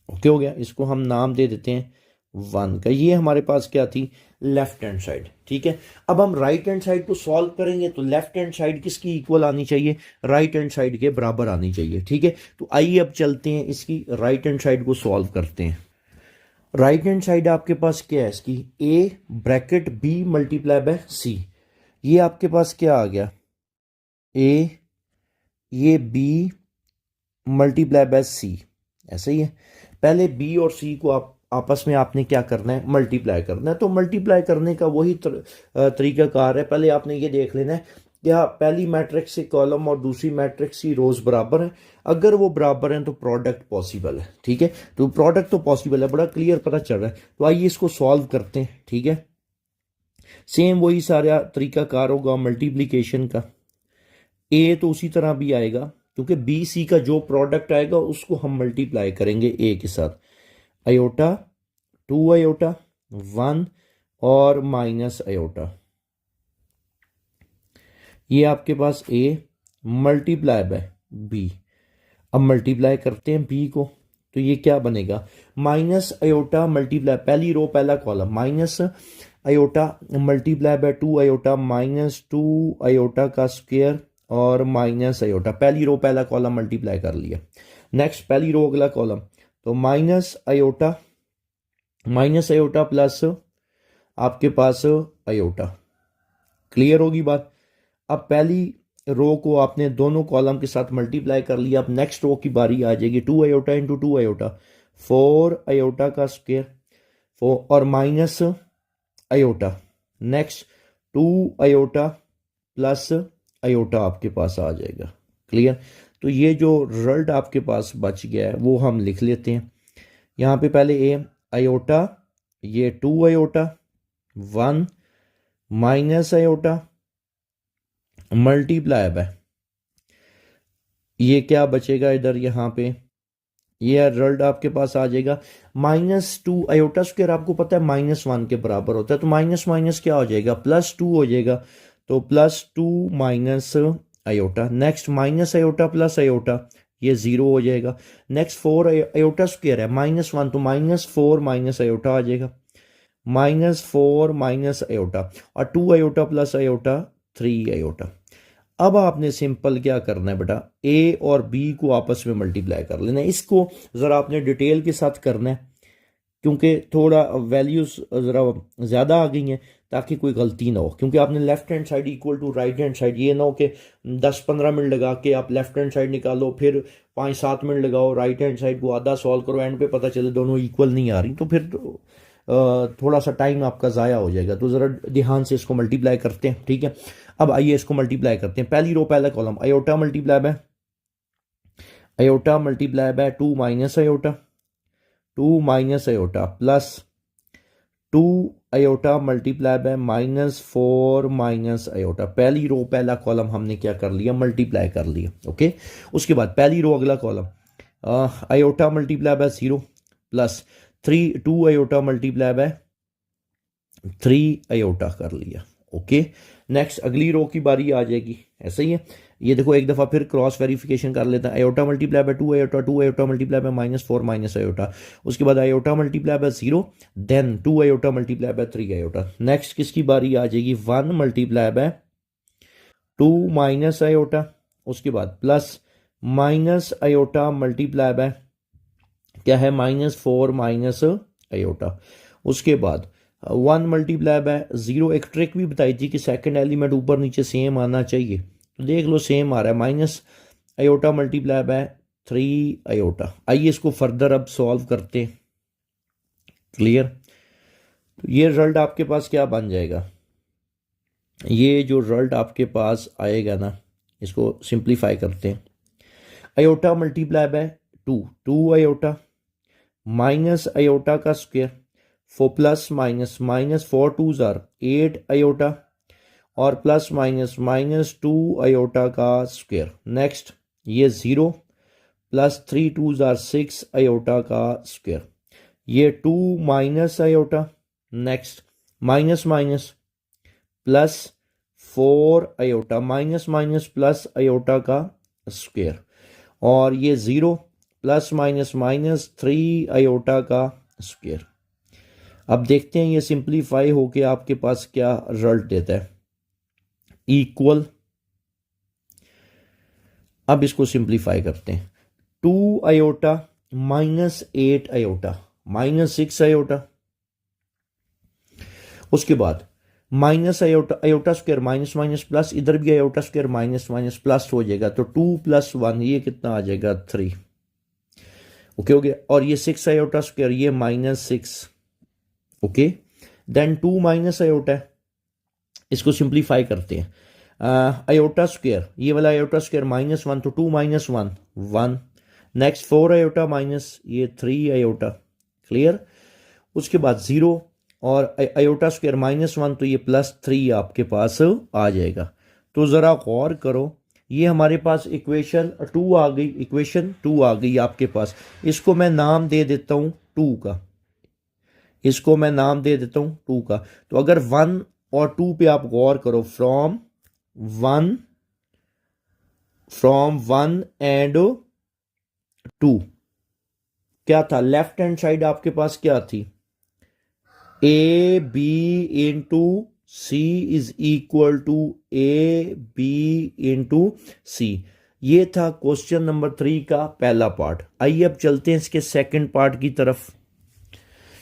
ओके हो गया, इसको हम नाम दे देते हैं 1 का। ये हमारे पास क्या थी? Left hand side. ठीक है, अब हम राइट हैंड साइड को सॉल्व करेंगे तो लेफ्ट हैंड साइड किसकी इक्वल आनी चाहिए? राइट हैंड साइड के बराबर आनी चाहिए। ठीक है, तो आइए अब चलते हैं इसकी राइट हैंड साइड को सॉल्व करते हैं। राइट हैंड साइड आपके पास क्या है इसकी? A bracket B multiply by C। ये आपके पास क्या आ गया? A, ये B मल्टीप्लाई बाय C, ऐसा ही है। पहले B और C को आप आपस में आपने क्या करना है? मल्टीप्लाई करना है। तो मल्टीप्लाई करने का वही तरीकाकार है। पहले आपने ये देख लेना है क्या पहली मैट्रिक्स से कॉलम और दूसरी मैट्रिक्स की रोज बराबर है। अगर वो बराबर हैं तो प्रोडक्ट पॉसिबल है। ठीक है, तो प्रोडक्ट तो पॉसिबल है, बड़ा क्लियर पता चल रहा है। तो आइए इसको सॉल्व करते हैं। ठीक है, सेम वही सारा तरीकाकार होगा मल्टीप्लीकेशन का। ए तो उसी तरह भी आएगा, क्योंकि बी सी का जो प्रोडक्ट आएगा उसको हम मल्टीप्लाई करेंगे ए के साथ। आयोटा 2 आयोटा 1 और माइनस आयोटा, ये आपके पास ए मल्टीप्लाई बाय बी। अब मल्टीप्लाई करते हैं बी को, तो ये क्या बनेगा? माइनस आयोटा मल्टीप्लाई, पहली रो पहला column, minus iota multiply by 2 iota -2 iota का स्क्वायर और माइनस आयोटा। पहली रो पहला कॉलम मल्टीप्लाई कर लिया। नेक्स्ट पहली रो अगला कॉलम, तो माइनस आयोटा प्लस आपके पास आयोटा। क्लियर होगी बात। अब पहली रो को आपने दोनों कॉलम के साथ मल्टीप्लाई कर लिया। अब नेक्स्ट रो की बारी आ जाएगी, 2 आयोटा इंटू 2 आयोटा, 4 आयोटा का स्क्वायर, 4 और minus iota, next 2 iota plus iota आपके पास आ जाएगा। क्लियर। तो ये जो रिजल्ट आपके पास बच गया है वो हम लिख लेते हैं। यहाँ पे पहले ए आयोटा, ये 2 iota, 1 minus iota multiply bye, ये क्या बचेगा इधर, यहाँ पे ये रिजल्ट आपके पास आ जाएगा -2 आयोटा स्क्वायर आपको पता है -1 के बराबर होता है, तो माइनस माइनस क्या हो जाएगा, +2 हो जाएगा। तो +2 minus iota, next minus iota plus iota, ये 0 हो जाएगा। नेक्स्ट 4 आयोटा स्क्वायर है -1, तो -4 माइनस आयोटा आ जाएगा, -4 माइनस आयोटा, और 2 आयोटा प्लस आयोटा 3 आयोटा। अब आपने सिंपल क्या करना है बेटा, ए और बी को आपस में मल्टीप्लाई कर लेना है। इसको ज़रा आपने डिटेल के साथ करना है क्योंकि थोड़ा वैल्यूज ज़रा ज़्यादा आ गई हैं, ताकि कोई गलती ना हो। क्योंकि आपने left hand side equal to right hand side, ये ना हो कि 10-15 मिनट लगा के आप लेफ्ट हैंड साइड निकालो, फिर 5-7 मिनट लगाओ राइट हैंड साइड को आधा सॉल्व करो, एंड पे पता चले दोनों इक्वल नहीं आ रही, तो फिर थोड़ा सा टाइम आपका ज़ाया हो जाएगा। तो ज़रा ध्यान से इसको मल्टीप्लाई करते हैं, ठीक है। अब आइए इसको मल्टीप्लाई करते हैं। पहली रो पहला column, iota multiply by 2 minus iota, 2 minus iota plus 2 iota multiply by -4 minus iota. पहली रो पहला कॉलम हमने क्या कर लिया, मल्टीप्लाई कर लिया। ओके, उसके बाद पहली रो अगला column, iota multiply by 0 plus 2 iota multiply by 3 iota कर लिया। ओके, नेक्स्ट अगली रो की बारी आ जाएगी, ऐसा ही है। ये देखो एक दफ़ा फिर क्रॉस वेरिफिकेशन कर लेते हैं। Iota multiply by 2 iota, 2 iota multiply by -4 minus iota, उसके बाद iota multiply by 0, then 2 iota multiply by 3 iota. Next किसकी बारी आ जाएगी, 1 मल्टीप्लाई बाय 2 माइनस आयोटा, उसके बाद plus minus iota multiply by क्या है, -4 माइनस आयोटा, उसके बाद 1 मल्टीप्लाई बाय 0। एक ट्रिक भी बताई थी कि सेकंड एलिमेंट ऊपर नीचे सेम आना चाहिए, तो देख लो सेम आ रहा है, minus iota multiply by 3 iota. आइए इसको फर्दर अब सॉल्व करते हैं। क्लियर। तो ये रिजल्ट आपके पास क्या बन जाएगा, ये जो रिजल्ट आपके पास आएगा ना, इसको सिंप्लीफाई करते हैं। Iota multiply by 2 iota minus iota का स्क्वायर, 4 प्लस माइनस -4 2 ज़ार 8 आयोटा, और प्लस माइनस -2 आयोटा का स्क्वायर। नेक्स्ट ये 0 प्लस 3 2 ज़ार 6 आयोटा का स्क्वायर, ये 2 minus iota, next minus minus plus 4 iota, minus minus plus iota का स्क्वायर, और ये 0 प्लस माइनस -3 आयोटा का स्क्वायर। अब देखते हैं ये सिंप्लीफाई होके आपके पास क्या रिजल्ट देता है, इक्वल। अब इसको सिंप्लीफाई करते हैं, 2 आयोटा -8 आयोटा -6 आयोटा, उसके बाद minus iota, iota square minus minus plus, इधर भी iota square minus minus plus हो जाएगा, तो 2 + 1 ये कितना आ जाएगा, 3। ओके हो गया। और ये 6 आयोटा स्क्वायर, ये -6। ओके, देन 2 माइनस आयोटा है, इसको सिंप्लीफाई करते हैं। आयोटा स्क्वायर, ये वाला आयोटा स्क्वायर -1, तो 2 - 1 1। नेक्स्ट 4 आयोटा माइनस ये 3 आयोटा। क्लियर। उसके बाद 0 और आयोटा स्क्वायर -1, तो ये +3 आपके पास आ जाएगा। तो ज़रा गौर करो, ये हमारे पास इक्वेशन 2 आ गई, इक्वेशन 2 आ गई आपके पास। इसको मैं नाम दे देता हूँ 2 का, इसको मैं नाम दे देता हूँ 2 का। तो अगर 1 और 2 पे आप गौर करो, फ्रॉम 1 एंड 2 क्या था, लेफ्ट हैंड साइड आपके पास क्या थी, AB into C is equal to AB into C। ये था क्वेश्चन नंबर 3 का पहला पार्ट। आइए अब चलते हैं इसके सेकंड पार्ट की तरफ।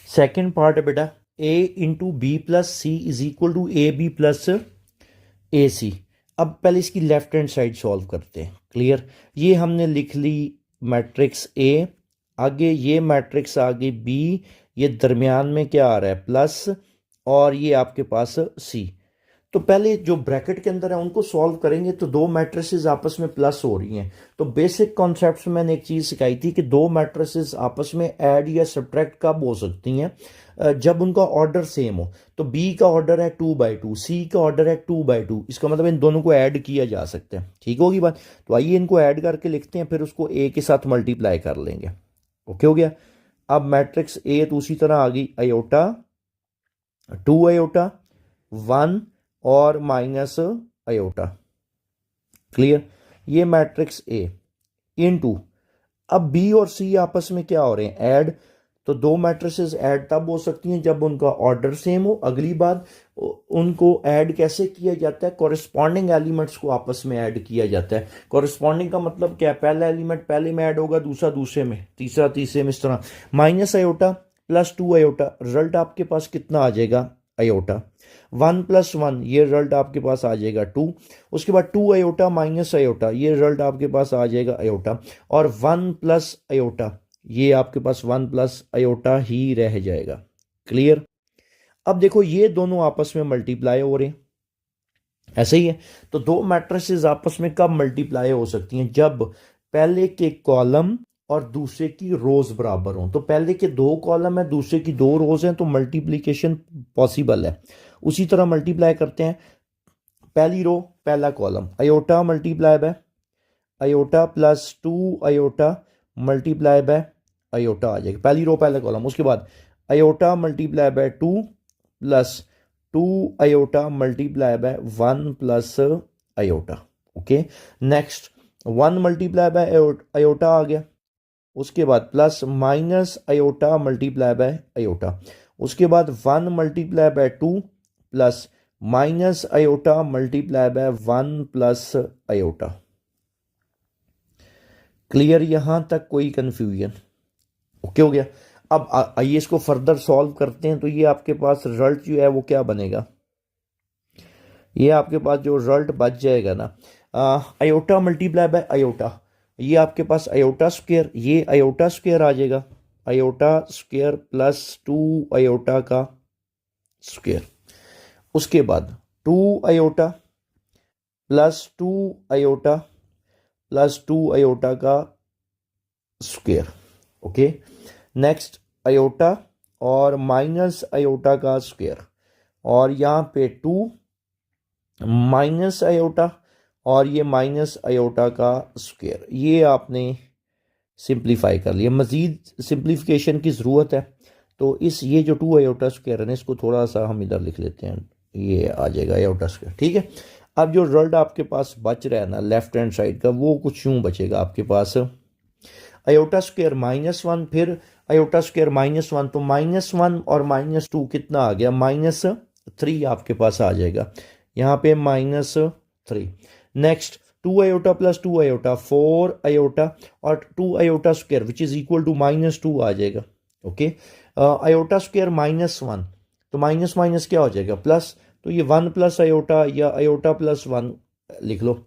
सेकंड पार्ट है बेटा, A into B plus C is equal to AB plus A C. अब पहले इसकी लेफ्ट हैंड साइड सॉल्व करते हैं। क्लियर, ये हमने लिख ली मैट्रिक्स ए, आगे ये मैट्रिक्स आ गई बी, ये दरमियान में क्या आ रहा है प्लस, और ये आपके पास सी। तो पहले जो ब्रैकेट के अंदर है उनको सॉल्व करेंगे तो दो मैट्रिसेस आपस में प्लस हो रही हैं। तो बेसिक कॉन्सेप्ट्स में मैंने एक चीज़ सिखाई थी कि दो मैट्रिसेस आपस में ऐड या सब्ट्रैक्ट कब हो सकती हैं, जब उनका ऑर्डर सेम हो। तो बी का ऑर्डर है 2/2, सी का ऑर्डर है 2/2, इसका मतलब इन दोनों को ऐड किया जा सकता है। ठीक होगी बात। तो आइए इनको ऐड करके लिखते हैं, फिर उसको ए के साथ मल्टीप्लाई कर लेंगे। ओके हो गया। अब मैट्रिक्स ए तो उसी तरह आ गई, अयोटा 2 अयोटा 1 और माइनस अयोटा। क्लियर, ये मैट्रिक्स ए इनटू, अब बी और सी आपस में क्या हो रहे हैं ऐड। तो दो मैट्रिसेस ऐड तब हो सकती हैं जब उनका ऑर्डर सेम हो। अगली बात, उनको ऐड कैसे किया जाता है, कॉरेस्पॉन्डिंग एलिमेंट्स को आपस में ऐड किया जाता है। कॉरेस्पॉन्डिंग का मतलब क्या है, पहला एलिमेंट पहले में ऐड होगा, दूसरा दूसरे में, तीसरा तीसरे में, इस तरह। Minus iota plus 2 iota, result आपके पास कितना आ जाएगा अयोटा। 1 + 1, ये रिजल्ट आपके पास आ जाएगा 2। उसके बाद 2 अयोटा माइनस अयोटा, ये रिजल्ट आपके पास आ जाएगा अयोटा। और 1 + अयोटा, ये आपके पास 1 + अयोटा ही रह जाएगा। क्लियर। अब देखो ये दोनों आपस में मल्टीप्लाई हो रहे हैं, ऐसे ही है। तो दो मैट्रिसेस आपस में कब मल्टीप्लाई हो सकती हैं, जब पहले के कॉलम और दूसरे की रोज बराबर हों। तो पहले के दो कॉलम है, दूसरे की दो रोज हैं, तो मल्टीप्लिकेशन पॉसिबल है। उसी तरह मल्टीप्लाई करते हैं, पहली रो पहला column iota multiply by iota plus 2 iota multiply by iota आ जाएगा, पहली रो पहला कॉलम। उसके बाद iota multiply by 2 plus 2 iota multiply by 1 plus iota. Okay, next 1 multiply by iota आ गया। उसके बाद plus minus iota multiply by iota. उसके बाद 1 multiply by 2 plus minus iota multiply by 1 plus iota. Clear, यहां तक कोई कंफ्यूजन? ओके हो गया। अब आइए इसको फर्दर सॉल्व करते हैं। तो ये आपके पास रिजल्ट जो है वो क्या बनेगा, ये आपके पास जो रिजल्ट बच जाएगा ना, अयोटा मल्टीप्लाई बाय अयोटा, ये आपके पास अयोटा स्क्वायर, ये अयोटा स्क्वायर आ जाएगा, अयोटा स्क्वायर प्लस 2 अयोटा का स्क्वायर। उसके बाद 2 iota plus 2 iota plus 2 iota का स्क्वायर। ओके, नेक्स्ट अयोटा और माइनस अयोटा का स्क्वायर, और यहाँ पे 2 माइनस अयोटा और ये माइनस अयोटा का स्क्वायर। ये आपने सिंप्लीफाई कर लिया, मज़ीद सिंप्लीफिकेशन की ज़रूरत है। तो इस ये जो 2 अयोटा स्क्वायर है ना, इसको थोड़ा सा हम इधर लिख लेते हैं, ये आ जाएगा अयोटा स्क्वायर। ठीक है। अब जो रिजल्ट आपके पास बच रहा है ना लेफ्ट हैंड साइड का, वो कुछ यूँ बचेगा आपके पास, अयोटा स्क्वायर -1 फिर अयोटा स्क्वायर -1, तो -1 और -2 कितना आ गया, -3 आपके पास आ जाएगा, यहाँ पे -3। Next 2 iota plus 2 iota 4 iota और 2 iota square which is equal to -2 आ जाएगा। ओके, अयोटा स्क्वायर -1, तो माइनस माइनस क्या हो जाएगा प्लस, तो ये 1 + अयोटा या अयोटा + 1 लिख लो।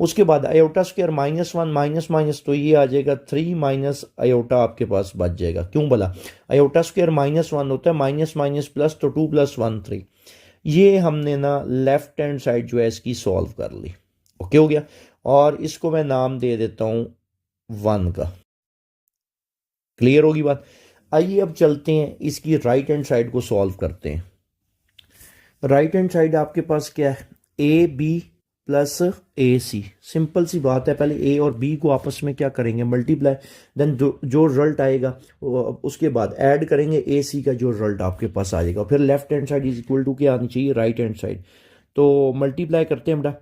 उसके बाद अयोटा स्क्वायर -1 माइनस माइनस, तो ये आ जाएगा 3 माइनस अयोटा आपके पास बच जाएगा। क्यों बोला, अयोटा स्क्वायर -1 होता है, माइनस माइनस प्लस, तो 2 + 1 3। ये हमने ना लेफ्ट हैंड साइड जो है इसकी सॉल्व कर ली। ओके हो गया, और इसको मैं नाम दे देता हूं 1 का। क्लियर होगी बात। आइए अब चलते हैं इसकी राइट हैंड साइड को सॉल्व करते हैं। राइट हैंड साइड आपके पास क्या है, AB + AC। सिंपल सी बात है, पहले A और B को आपस में क्या करेंगे मल्टीप्लाई, देन जो रिजल्ट आएगा उसके बाद ऐड करेंगे AC का जो रिजल्ट आपके पास आ जाएगा, फिर left hand side is equal to क्या आनी चाहिए राइट हैंड साइड। तो मल्टीप्लाई करते हैं बेटा,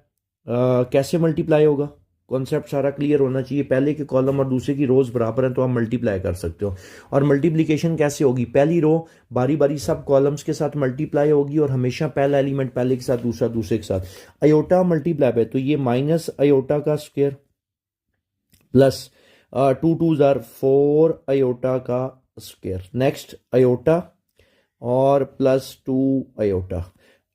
कैसे मल्टीप्लाई होगा, कॉन्सेप्ट सारा क्लियर होना चाहिए। पहले के कॉलम और दूसरे की रोज बराबर हैं तो आप मल्टीप्लाई कर सकते हो। और मल्टीप्लिकेशन कैसे होगी, पहली रो बारी बारी सब कॉलम्स के साथ मल्टीप्लाई होगी, और हमेशा पहला एलिमेंट पहले के साथ, दूसरा दूसरे के साथ। अयोटा मल्टीप्लाई है तो ये माइनस अयोटा का स्क्वायर प्लस 2 2 4 अयोटा का स्क्वायर। नेक्स्ट अयोटा और प्लस 2 अयोटा।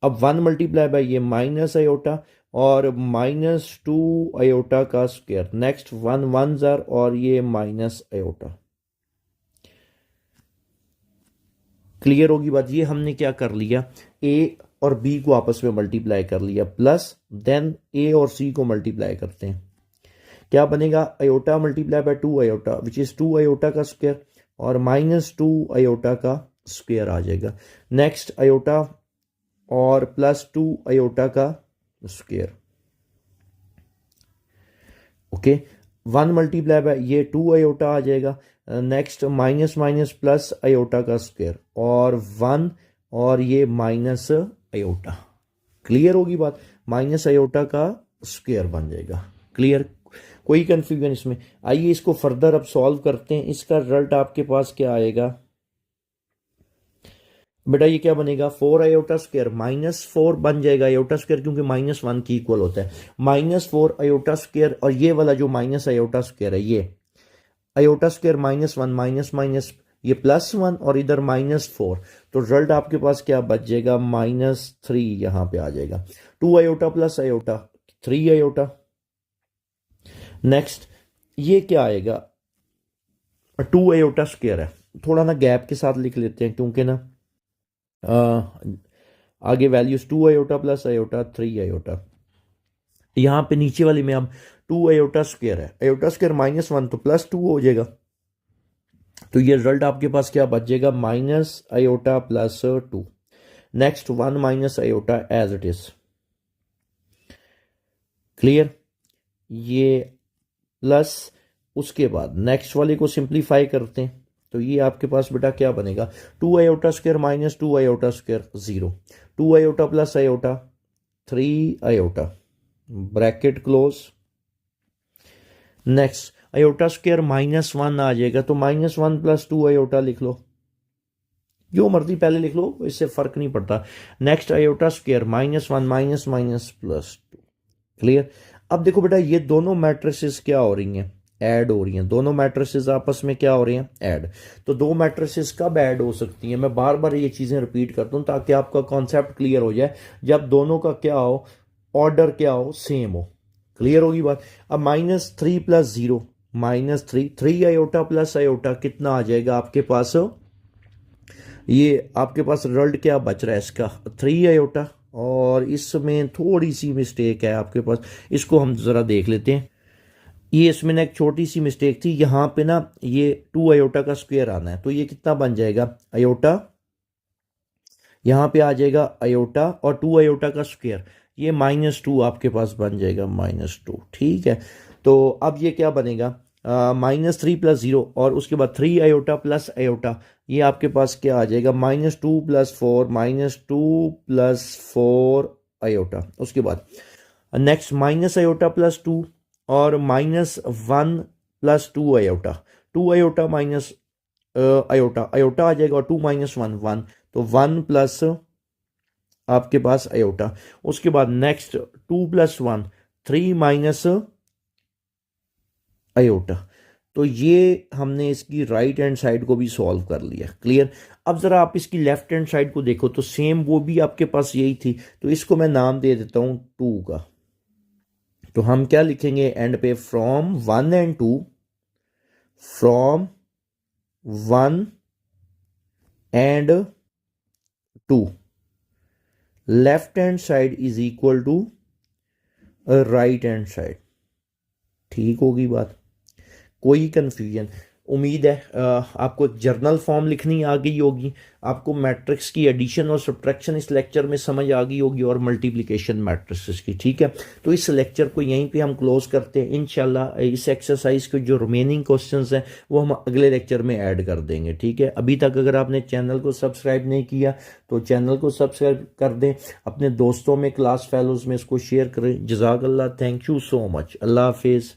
अब 1 मल्टीप्लाई बाय ये माइनस आयोटा और -2 आयोटा का स्क्वायर। नेक्स्ट 1 1 जार और ये माइनस आयोटा। क्लियर होगी बात। ये हमने क्या कर लिया, ए और बी को आपस में मल्टीप्लाई कर लिया, प्लस देन ए और सी को मल्टीप्लाई करते हैं। क्या बनेगा, iota multiply by 2 iota which is 2 iota का स्क्वायर और -2 आयोटा का स्क्वायर आ जाएगा। नेक्स्ट आयोटा और +2 आयोटा का स्क्वायर। ओके, 1 मल्टीप्लाई बाय ये 2 आयोटा आ जाएगा। Next minus minus plus iota का स्क्वायर और 1 और ये माइनस आयोटा। क्लियर होगी बात, माइनस आयोटा का स्क्वायर बन जाएगा। क्लियर, कोई कंफ्यूजन इसमें? आइए इसको फर्दर अब सॉल्व करते हैं। इसका रिजल्ट आपके पास क्या आएगा बेटा, ये क्या बनेगा, 4 आयोटा स्क्वायर -4 बन जाएगा आयोटा स्क्वायर, क्योंकि -1 की इक्वल होता है। -4 आयोटा स्क्वायर और ये वाला जो माइनस आयोटा स्क्वायर है, ये आयोटा स्क्वायर -1 माइनस माइनस ये +1 और इधर -4, तो रिजल्ट आपके पास क्या बच जाएगा, -3 यहां पे आ जाएगा। 2 iota plus iota 3 iota. Next ये क्या आएगा, 2 आयोटा स्क्वायर है, थोड़ा ना गैप के साथ लिख लेते हैं, क्योंकि ना आगे values 2 iota plus iota 3 iota. यहां पे नीचे वाली में अब 2 आयोटा स्क्वायर है, आयोटा स्क्वायर -1 तो +2 हो जाएगा, तो ये रिजल्ट आपके पास क्या बच जाएगा, minus iota +2। Next 1 minus iota as it is. Clear, ये प्लस, उसके बाद नेक्स्ट वाले को सिंप्लीफाई करते हैं, तो ये आपके पास बेटा क्या बनेगा, 2 iota square -2 iota square 0, 2 iota plus iota 3 iota, bracket close. Next iota square -1 आ जाएगा, तो -1 + 2 आयोटा लिख लो, जो मर्जी पहले लिख लो, इससे फर्क नहीं पड़ता। Next iota square -1 minus minus +2। Clear. अब देखो बेटा, ये दोनों मैट्रिसेस क्या हो रही हैं, ऐड हो रही हैं। दोनों मैट्रिसेस आपस में क्या हो रही हैं, ऐड। तो दो मैट्रिसेस कब ऐड हो सकती हैं, मैं बार बार ये चीजें रिपीट करता हूं ताकि आपका कॉन्सेप्ट क्लियर हो जाए। जब दोनों का क्या हो, ऑर्डर क्या हो, सेम हो। क्लियर होगी बात। अब -3 + 0 -3, 3 आयोटा प्लस आयोटा कितना आ जाएगा आपके पास, ये आपके पास रिजल्ट क्या बच रहा है इसका, 3 आयोटा। और इसमें थोड़ी सी मिस्टेक है आपके पास, इसको हम जरा देख लेते हैं। ये इसमें ना एक छोटी सी मिस्टेक थी, यहाँ पे ना ये 2 आयोटा का स्क्वायर आना है, तो ये कितना बन जाएगा, आयोटा, यहाँ पे आ जाएगा आयोटा और 2 आयोटा का स्क्वायर, ये -2 आपके पास बन जाएगा, -2। ठीक है, तो अब ये क्या बनेगा, -3 + 0 और उसके बाद 3 आयोटा प्लस आयोटा, ये आपके पास क्या आ जाएगा, -2 + 4 -2 + 4 आयोटा। उसके बाद नेक्स्ट माइनस आयोटा +2 और -1 + 2 iota, 2 iota minus iota, iota आ जाएगा और 2 - 1 1, तो 1 प्लस आपके पास आयोटा। उसके बाद नेक्स्ट 2 + 1 3 माइनस आयोटा। तो ये हमने इसकी राइट हैंड साइड को भी सॉल्व कर लिया। क्लियर। अब जरा आप इसकी लेफ्ट हैंड साइड को देखो, तो सेम वो भी आपके पास यही थी, तो इसको मैं नाम दे देता हूं 2 का। तो हम क्या लिखेंगे एंड पे, from 1 and 2, from 1 and 2 left hand side is equal to right hand side. ठीक होगी बात, कोई कंफ्यूजन? उम्मीद है आपको एक जर्नल फॉर्म लिखनी आ गई होगी, आपको मैट्रिक्स की एडिशन और सब्ट्रैक्शन इस लेक्चर में समझ आ गई होगी, और मल्टीप्लिकेशन मैट्रिक्स की। ठीक है, तो इस लेक्चर को यहीं पे हम क्लोज करते हैं। इंशाल्लाह इस एक्सरसाइज के जो रिमेनिंग क्वेश्चंस हैं वो हम अगले लेक्चर में ऐड कर देंगे। ठीक है, अभी तक अगर आपने चैनल को सब्सक्राइब नहीं किया तो चैनल को सब्सक्राइब कर दें, अपने दोस्तों में, क्लास फेलोज में इसको शेयर करें। जज़ाकल्लाह, थैंक यू सो मच, अल्लाह हाफिज़।